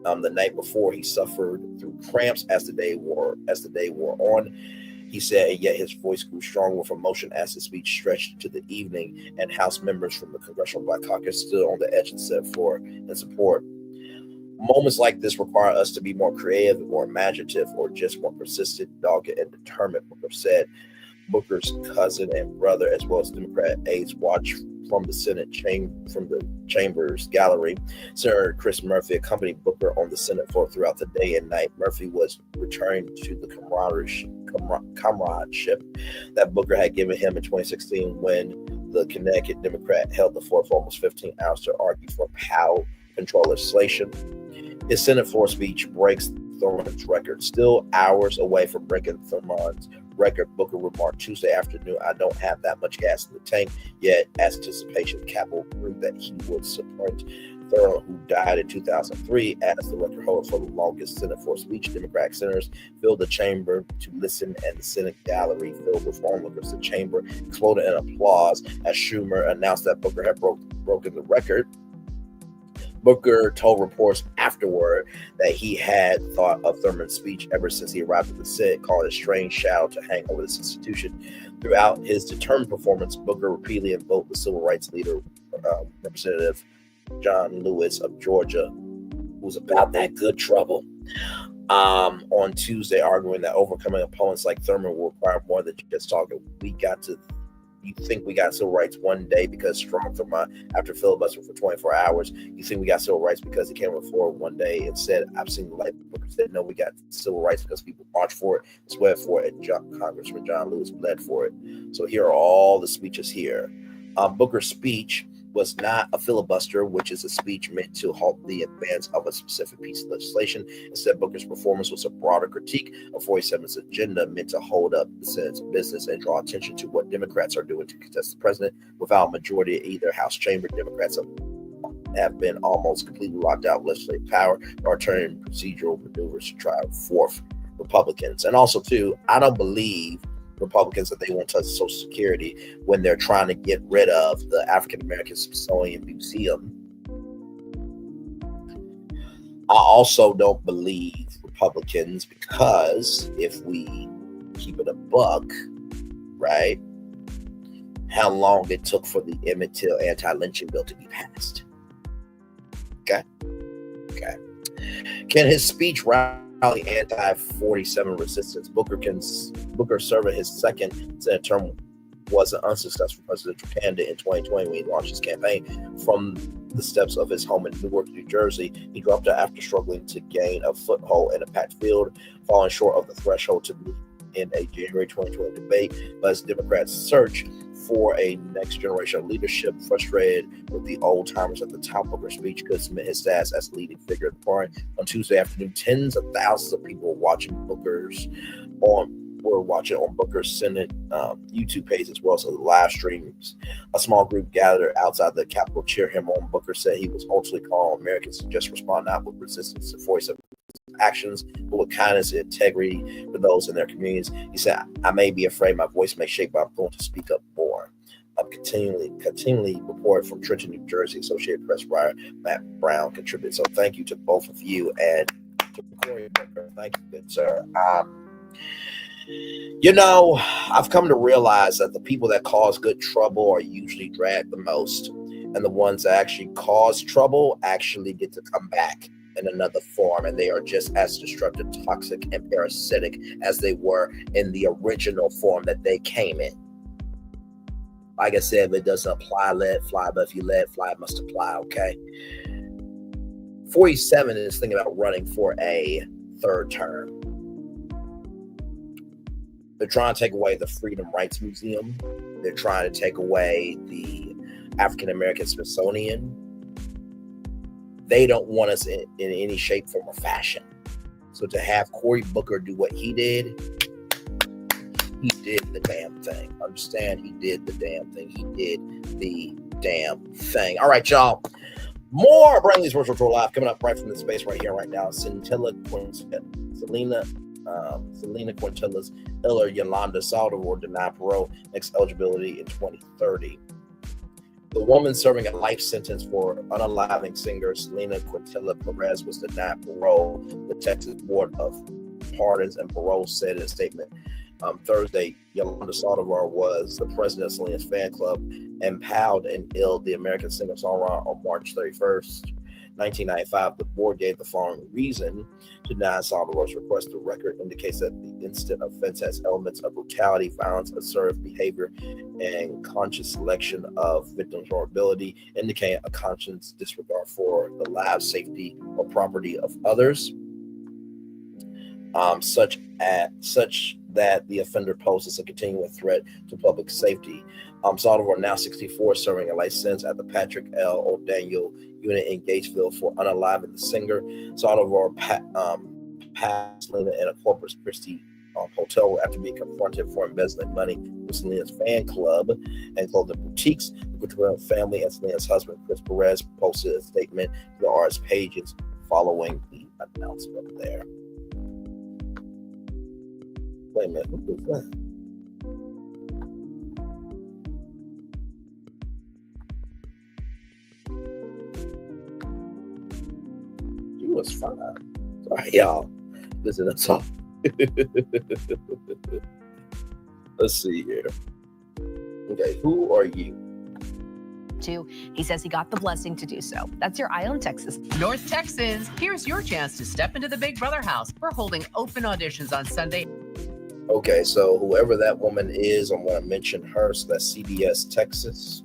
The night before, he suffered through cramps as the day wore on. He said, and yet his voice grew stronger with emotion as his speech stretched to the evening, and House members from the Congressional Black Caucus stood on the edge and said for and support. Moments like this require us to be more creative, more imaginative, or just more persistent, dogged, and determined, Booker said. Booker's cousin and brother, as well as Democrat aides, watched from the Senate Chambers gallery. Senator Chris Murphy accompanied Booker on the Senate floor throughout the day and night. Murphy was returning to the comradeship that Booker had given him in 2016 when the Connecticut Democrat held the floor for almost 15 hours to argue for power control legislation. His Senate floor speech breaks Thurman's record. Still hours away from breaking Thurman's record, Booker remarked Tuesday afternoon, I don't have that much gas in the tank yet, as anticipation capital grew that he would supplant Thurman, who died in 2003, as the record holder for the longest Senate floor speech. Democratic senators filled the chamber to listen, and the Senate gallery filled with onlookers. The chamber exploded in applause as Schumer announced that Booker had broken the record. Booker told reporters afterward that he had thought of Thurman's speech ever since he arrived at the Senate, calling it a strange shadow to hang over this institution. Throughout his determined performance, Booker repeatedly invoked the civil rights leader, Representative John Lewis of Georgia, who was about that good trouble, on Tuesday, arguing that overcoming opponents like Thurman will require more than just talking. You think we got civil rights one day because strong Thurman after filibustering for 24 hours. You think we got civil rights because he came on the floor one day and said, I've seen the light. Booker said, no, we got civil rights because people marched for it, sweat for it, and Congressman John Lewis bled for it. So here are all the speeches here. Booker's speech was not a filibuster, which is a speech meant to halt the advance of a specific piece of legislation. Instead, Booker's performance was a broader critique of 47's agenda meant to hold up the Senate's business and draw attention to what Democrats are doing to contest the president. Without a majority in either House chamber, Democrats have been almost completely locked out of legislative power or turning procedural maneuvers to try to force Republicans. And also, too, I don't believe Republicans that they won't touch Social Security when they're trying to get rid of the African American Smithsonian Museum. I also don't believe Republicans because if we keep it a buck, right, how long it took for the Emmett Till anti-lynching bill to be passed. Okay. Can his speech rally anti-47 resistance? Booker serving his second Senate term was an unsuccessful presidential candidate in 2020 when he launched his campaign from the steps of his home in Newark, New Jersey. He dropped out after struggling to gain a foothold in a packed field, falling short of the threshold to meet in a January 2020 debate. But as Democrats search for a next generation of leadership. Frustrated with the old timers at the top of her speech could submit his status as leading figure of the party. On Tuesday afternoon, tens of thousands of people were watching on Booker's Senate YouTube page as well as the live streams. A small group gathered outside the Capitol to cheer him on. Booker said he was ultimately calling on Americans to just respond not with resistance to voice of actions, but with kindness and integrity for those in their communities. He said, I may be afraid my voice may shake, but I'm going to speak up more. Continually reported from Trenton, New Jersey. Associated Press writer Matt Brown contributed. So thank you to both of you, and to Cory Booker. Thank you, good sir. I've come to realize that the people that cause good trouble are usually dragged the most, and the ones that actually cause trouble actually get to come back in another form, and they are just as destructive, toxic, and parasitic as they were in the original form that they came in. Like I said, if it doesn't apply, let it fly, but if you let it fly, it must apply, okay? 47 is thinking about running for a third term. They're trying to take away the Freedom Rights Museum. They're trying to take away the African American Smithsonian. They don't want us in any shape, form, or fashion. So to have Cory Booker do what he did the damn thing. Understand? He did the damn thing. He did the damn thing. All right, y'all. More Brand New's Virtual Tour Live coming up right from the space right here, right now. Selena Quintella's Iller Yolanda Saldivar denied parole, next eligibility in 2030. The woman serving a life sentence for unaliving singer Selena Quintella Perez was denied parole. The Texas Board of Pardons and Parole said in a statement Thursday. Yolanda Saldivar was the president of Selena's fan club and palled and illed the American singer-songwriter on March 31st, 1995. The board gave the following reason to deny Saldivar's request. The record indicates that the incident offense has elements of brutality, violence, assertive behavior, and conscious selection of victims' vulnerability, indicating a conscious disregard for the lives, safety, or property of others, such that the offender poses a continuing threat to public safety. Saldivar, now 64, serving a life sentence at the Patrick L. O'Daniel unit in Gatesville for unaliving the singer. Saldivar passed Selena in a Corpus Christi hotel after being confronted for embezzling money with Selena's fan club and clothing boutiques. The Quintella family and Selena's husband, Chris Perez, posted a statement to the artist's pages following the announcement there. Wait a minute, who is that? You was fine. Sorry, y'all. Listen, that's all. Let's see here. Okay, who are you? He says he got the blessing to do so. That's your Island, Texas. North Texans, here's your chance to step into the Big Brother house. We're holding open auditions on Sunday. Okay, so whoever that woman is, I'm going to mention her. So that's CBS Texas.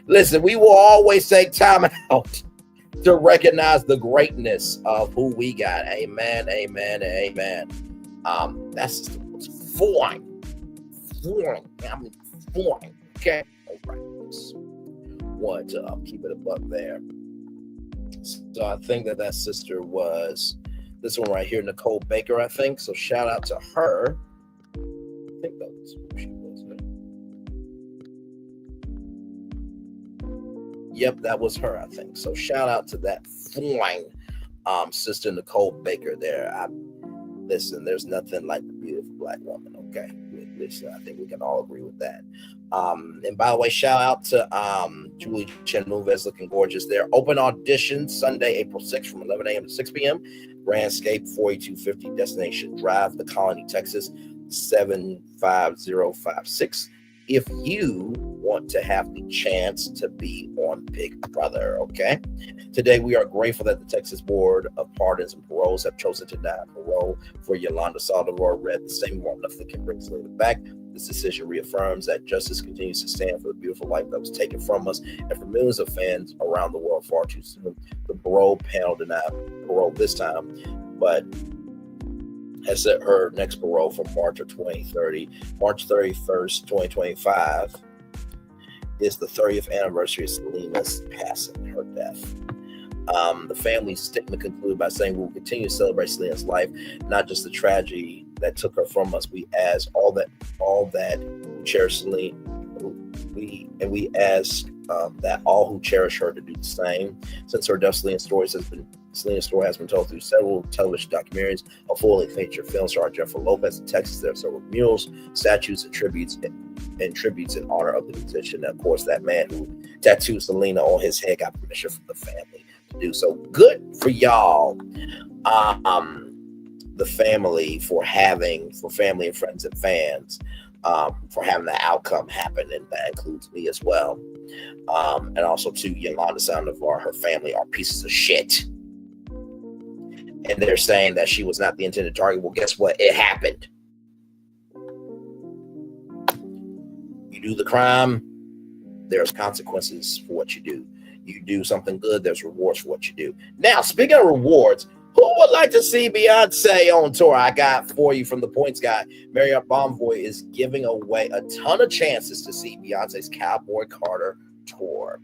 Listen, we will always take time out to recognize the greatness of who we got. Amen, amen, amen. That's just fine. Okay. All right. Want to keep it a buck there. So I think that sister was this one right here, Nicole Baker, I think. So shout out to her. I think that was who she was. Yep, that was her, I think. So shout out to that fine sister Nicole Baker there. Listen, there's nothing like the beautiful black woman, okay? Listen, I think we can all agree with that. And by the way, shout out to Julie Chen Moves, looking gorgeous there. Open audition Sunday, April 6th from 11 a.m. to 6 p.m. Grandscape 4250 Destination Drive, The Colony, Texas 75056. If you want to have the chance to be on Big Brother, okay? Today, we are grateful that the Texas Board of Pardons and Paroles have chosen to deny parole for Yolanda Saldivar, read the same one that can bring Selena back. This decision reaffirms that justice continues to stand for the beautiful life that was taken from us and for millions of fans around the world far too soon. The parole panel denied parole this time, but has set her next parole for March of 2030. March 31st, 2025 is the 30th anniversary of Selena's passing, her death. The family's statement concluded by saying, "We'll continue to celebrate Selena's life, not just the tragedy that took her from us. We ask all that who cherish Selena. We ask that all who cherish her to do the same." Since her death, Selena's story has been told through several television documentaries, a fully featured film starring Jennifer Lopez in Texas. There are several murals, statues, and tributes in honor of the musician. And of course, that man who tattooed Selena on his head got permission from the family to do so. Good for y'all, the family, for family and friends and fans, for having the outcome happen, and that includes me as well. And also to Yolanda Sandoval, her family are pieces of shit. And they're saying that she was not the intended target. Well, guess what? It happened. You do the crime, there's consequences for what you do. You do something good, there's rewards for what you do. Now, speaking of rewards, who would like to see Beyonce on tour? I got for you from the points guy. Marriott Bonvoy is giving away a ton of chances to see Beyonce's Cowboy Carter tour.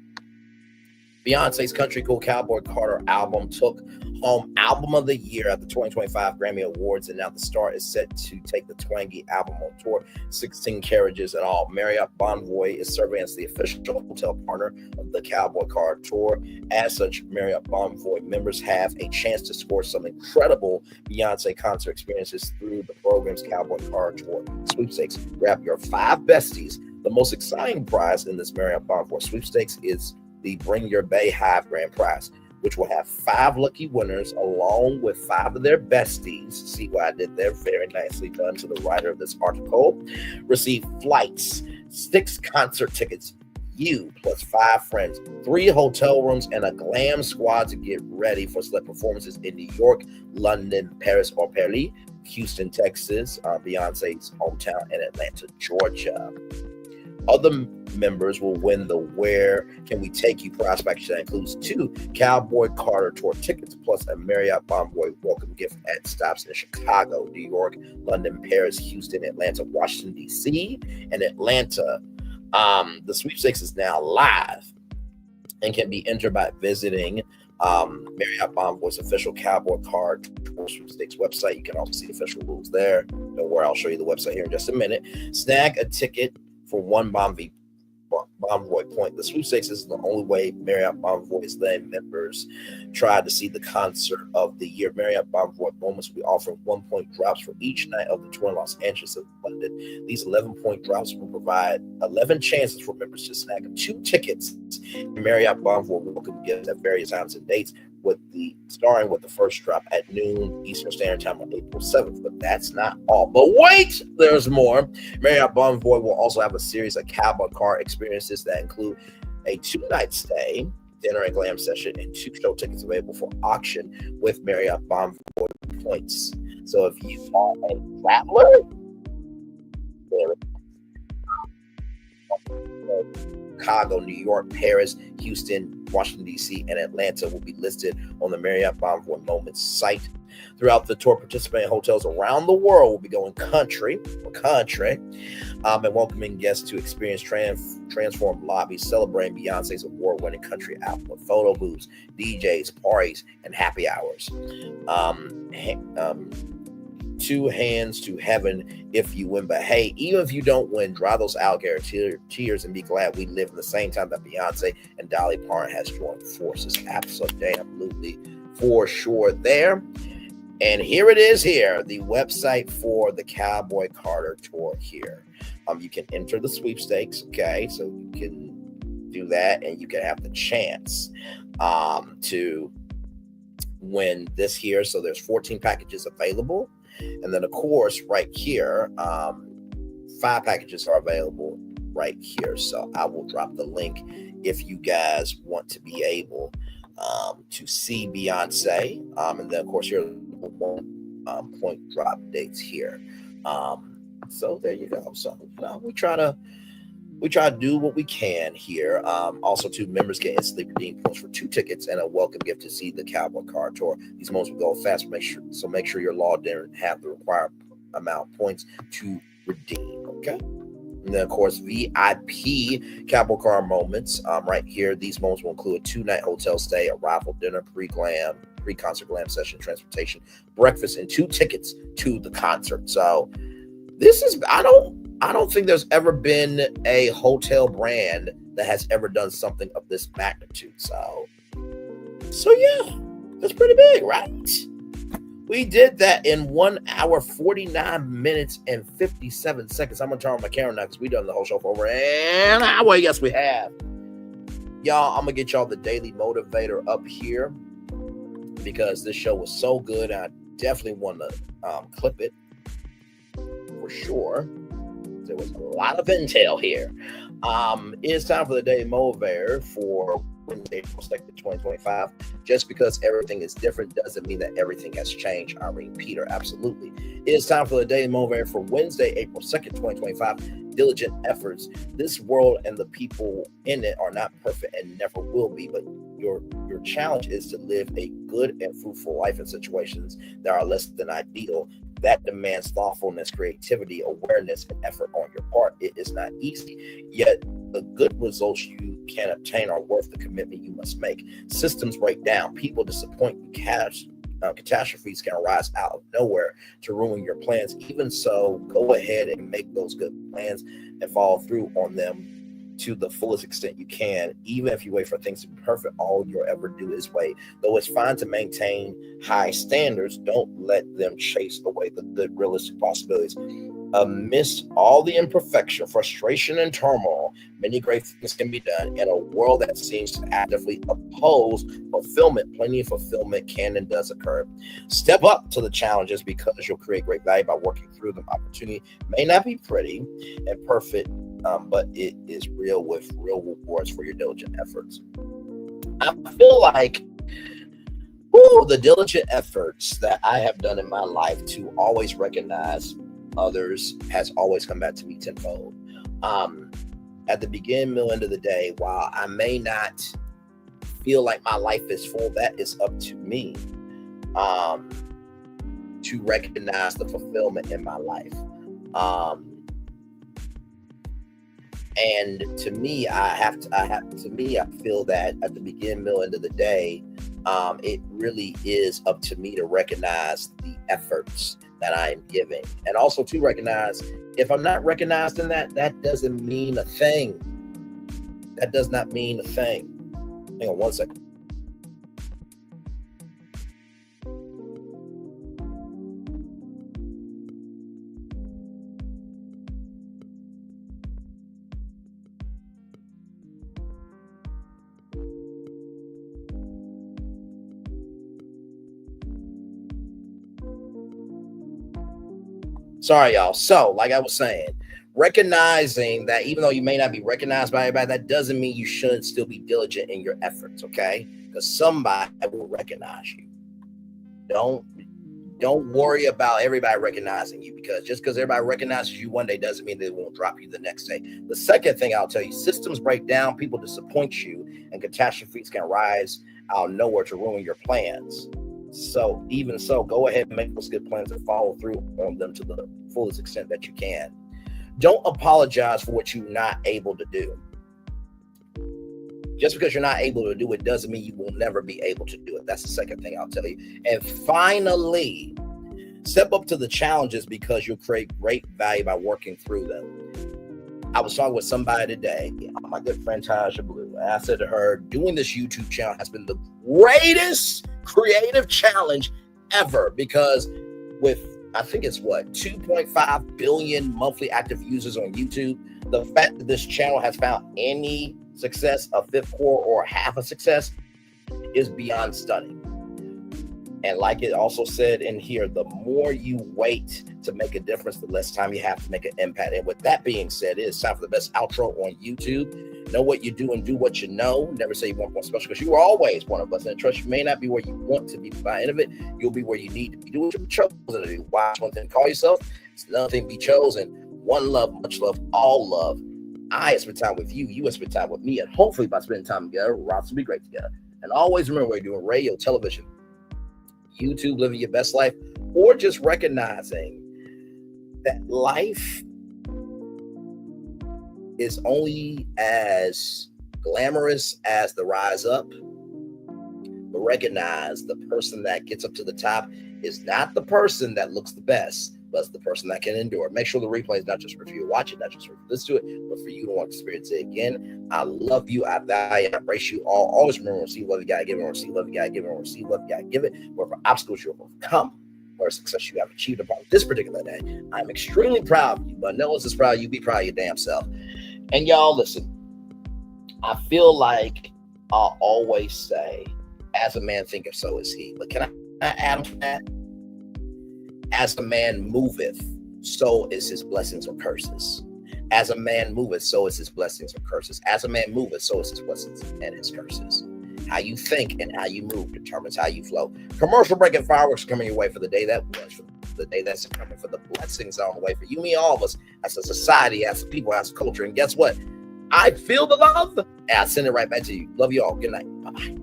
Beyonce's Country Cool Cowboy Carter album took home Album of the Year at the 2025 Grammy Awards, and now the star is set to take the twangy album on tour, 16 carriages and all. Marriott Bonvoy is serving as the official hotel partner of the Cowboy Carter tour. As such, Marriott Bonvoy members have a chance to score some incredible Beyonce concert experiences through the program's Cowboy Carter tour sweepstakes. Grab your 5 besties. The most exciting prize in this Marriott Bonvoy sweepstakes is the Bring Your Bay Hive Grand Prize, which will have 5 lucky winners along with 5 of their besties. See what I did there? Very nicely done to the writer of this article. Receive flights, 6 concert tickets, you plus 5 friends, 3 hotel rooms, and a glam squad to get ready for select performances in New York, London, Paris, or Paris, Houston, Texas, Beyonce's hometown, and Atlanta, Georgia. Other members will win the Where Can We Take You prize package that includes 2 Cowboy Carter tour tickets plus a Marriott Bonvoy welcome gift at stops in Chicago, New York, London, Paris, Houston, Atlanta, Washington, D.C., and Atlanta. The sweepstakes is now live and can be entered by visiting Marriott Bonvoy's official Cowboy Carter tour sweepstakes website. You can also see official rules there. Don't worry, I'll show you the website here in just a minute. Snag a ticket for 1 Bonvoy point. The sweepstakes is the only way Marriott Bonvoy's then members try to see the concert of the year. Marriott Bonvoy moments will be offering 1-point drops for each night of the tour in Los Angeles and London. These 11-point drops will provide 11 chances for members to snag 2 tickets in Marriott Bonvoy welcome gifts at various times and dates, starting with the first drop at noon Eastern Standard Time on April 7th. But that's not all. But wait, there's more. Marriott Bonvoy will also have a series of Cowboy Carter experiences that include a 2-night stay, dinner and glam session, and 2 show tickets available for auction with Marriott Bonvoy points. So if you are a traveler, Chicago, New York, Paris, Houston, Washington, D.C., and Atlanta will be listed on the Marriott Bonvoy Moments site. Throughout the tour, participating hotels around the world will be going country, and welcoming guests to experience transformed lobbies, celebrating Beyonce's award-winning country album with photo booths, DJs, parties, and happy hours. 2 hands to heaven if you win. But hey, even if you don't win, dry those alligator tears and be glad we live in the same time that Beyonce and Dolly Parton has joined forces. Absolutely, for sure there. And here it is here, the website for the Cowboy Carter tour here. You can enter the sweepstakes, okay? So you can do that, and you can have the chance to win this here. So there's 14 packages available. And then, of course, right here, 5 packages are available right here. So I will drop the link if you guys want to be able to see Beyonce. And then, of course, here are the 1 point drop dates here. So there you go. So we try to we try to do what we can here. Also, too, members get instantly redeemed points for 2 tickets and a welcome gift to see the Cowboy Car Tour. These moments will go fast. Make sure you're logged in and have the required amount of points to redeem. Okay. And then, of course, VIP Cowboy Car moments. Right here, these moments will include a 2-night hotel stay, arrival dinner, pre-concert glam session, transportation, breakfast, and 2 tickets to the concert. So this is, I don't think there's ever been a hotel brand that has ever done something of this magnitude. So yeah, that's pretty big, right? We did that in 1 hour, 49 minutes, and 57 seconds. I'm going to turn on my camera now because we've done the whole show for over an hour. Yes, we have. Y'all, I'm going to get y'all the Daily Motivator up here because this show was so good. I definitely want to clip it for sure. There was a lot of intel here. It's time for the Daily Motivator for Wednesday, April 2nd, 2025. Just because everything is different doesn't mean that everything has changed. Irene Peter, absolutely. It's time for the Daily Motivator for Wednesday, April 2nd, 2025. Diligent efforts. This world and the people in it are not perfect and never will be, but your challenge is to live a good and fruitful life in situations that are less than ideal. That demands thoughtfulness, creativity, awareness, and effort on your part. It is not easy, yet the good results you can obtain are worth the commitment you must make. Systems break down, people disappoint you, catastrophes can arise out of nowhere to ruin your plans. Even so, go ahead and make those good plans and follow through on them to the fullest extent you can. Even if you wait for things to be perfect, all you'll ever do is wait. Though it's fine to maintain high standards, don't let them chase away the good, realistic possibilities. Amidst all the imperfection, frustration, and turmoil, many great things can be done. In a world that seems to actively oppose fulfillment, plenty of fulfillment can and does occur. Step up to the challenges because you'll create great value by working through them. Opportunity may not be pretty and perfect, but it is real with real rewards for your diligent efforts. I feel like the diligent efforts that I have done in my life to always recognize others has always come back to me tenfold. At the beginning, middle, end of the day, while I may not feel like my life is full, that is up to me to recognize the fulfillment in my life. And to me, I feel that at the beginning, middle, end of the day, it really is up to me to recognize the efforts that I am giving. And also to recognize, if I'm not recognized in that, that doesn't mean a thing. That does not mean a thing. Hang on 1 second. Sorry, y'all. So, like I was saying, recognizing that even though you may not be recognized by everybody, that doesn't mean you shouldn't still be diligent in your efforts, okay? Because somebody will recognize you. Don't worry about everybody recognizing you, because just because everybody recognizes you one day doesn't mean they won't drop you the next day. The second thing I'll tell you, systems break down, people disappoint you, and catastrophes can rise out of nowhere to ruin your plans. So even so, go ahead and make those good plans and follow through on them to the fullest extent that you can. Don't apologize for what you're not able to do. Just because you're not able to do it doesn't mean you will never be able to do it. That's the second thing I'll tell you. And finally, step up to the challenges because you'll create great value by working through them. I was talking with somebody today, my good friend Tasha Blue, and I said to her, doing this YouTube channel has been the greatest creative challenge ever, because with, I think it's 2.5 billion monthly active users on YouTube, the fact that this channel has found any success, a fifth core or half a success, is beyond stunning. And like it also said in here, the more you wait to make a difference, the less time you have to make an impact. And with that being said, it is time for the best outro on YouTube. Know what you do and do what you know. Never say you want one special, because you are always one of us. And trust, you may not be where you want to be, but by the end of it, you'll be where you need to be. Do what you're chosen to do. Watch one thing, call yourself. It's another thing, be chosen. One love, much love, all love. I spend time with you. You spend time with me. And hopefully by spending time together, our lives will be great together. And always remember, we're doing radio, television, YouTube, living your best life, or just recognizing that life is only as glamorous as the rise up. But recognize the person that gets up to the top is not the person that looks the best, but it's the person that can endure. Make sure the replay is not just for you to watch it, not just for you to listen to it, but for you to want to experience it again. I love you. I value, I embrace you all. Always remember, receive love, you gotta give it, receive love, you gotta give it, receive love, you gotta give it. Whatever obstacles you have overcome, or success you have achieved upon this particular day, I'm extremely proud of you, but no one's as proud of you. Be proud of your damn self. And y'all, listen, I feel like I'll always say, as a man thinketh, so is he. But can I add on to that? As a man moveth, so is his blessings or curses. As a man moveth, so is his blessings or curses. As a man moveth, so is his blessings and his curses. How you think and how you move determines how you flow. Commercial break and fireworks coming your way for the day that was, for the day that's coming, for the blessings on the way for you, me, all of us, as a society, as a people, as a culture. And guess what? I feel the love, and I send it right back to you. Love you all. Good night. Bye-bye.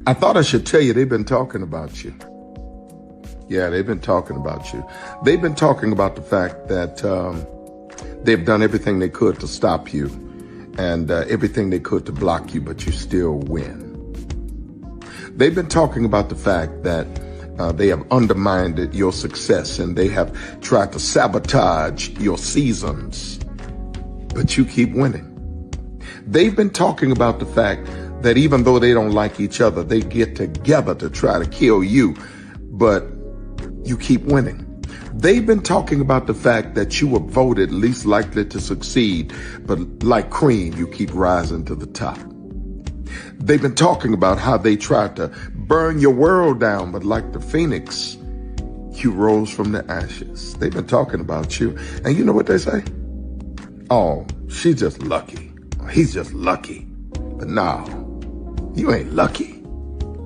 I thought I should tell you, they've been talking about you. Yeah, they've been talking about you. They've been talking about the fact that they've done everything they could to stop you and everything they could to block you, but you still win. They've been talking about the fact that they have undermined your success and they have tried to sabotage your seasons, but you keep winning. They've been talking about the fact that even though they don't like each other, they get together to try to kill you, but you keep winning. They've been talking about the fact that you were voted least likely to succeed, but like cream, you keep rising to the top. They've been talking about how they tried to burn your world down, but like the phoenix, you rose from the ashes. They've been talking about you, and you know what they say? Oh, she's just lucky. He's just lucky. But no, you ain't lucky.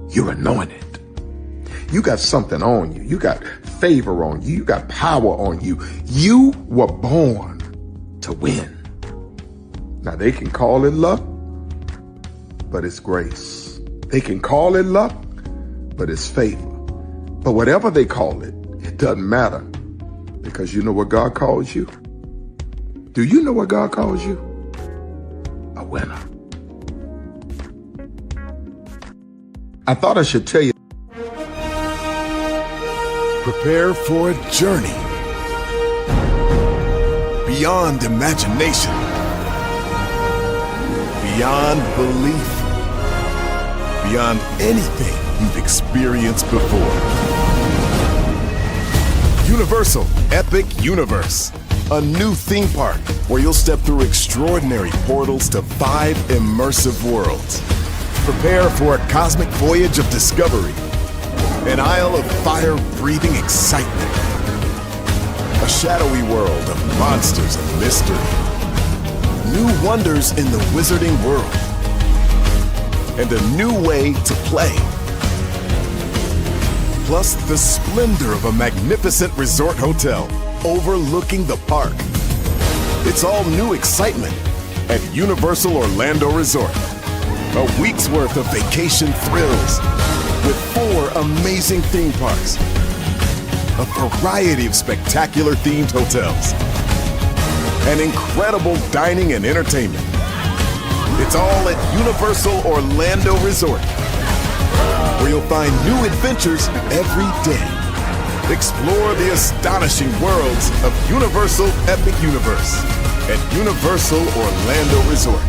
You're anointed. You got something on you. You got favor on you. You got power on you. You were born to win. Now they can call it luck, but it's grace. They can call it luck, but it's favor. But whatever they call it, it doesn't matter, because you know what God calls you? Do you know what God calls you? A winner. I thought I should tell you. Prepare for a journey beyond imagination, beyond belief, beyond anything you've experienced before. Universal Epic Universe, a new theme park where you'll step through extraordinary portals to 5 immersive worlds. Prepare for a cosmic voyage of discovery, an isle of fire-breathing excitement, a shadowy world of monsters and mystery, new wonders in the wizarding world, and a new way to play. Plus the splendor of a magnificent resort hotel overlooking the park. It's all new excitement at Universal Orlando Resort. A week's worth of vacation thrills with 4 amazing theme parks, a variety of spectacular themed hotels, and incredible dining and entertainment. It's all at Universal Orlando Resort, where you'll find new adventures every day. Explore the astonishing worlds of Universal Epic Universe at Universal Orlando Resort.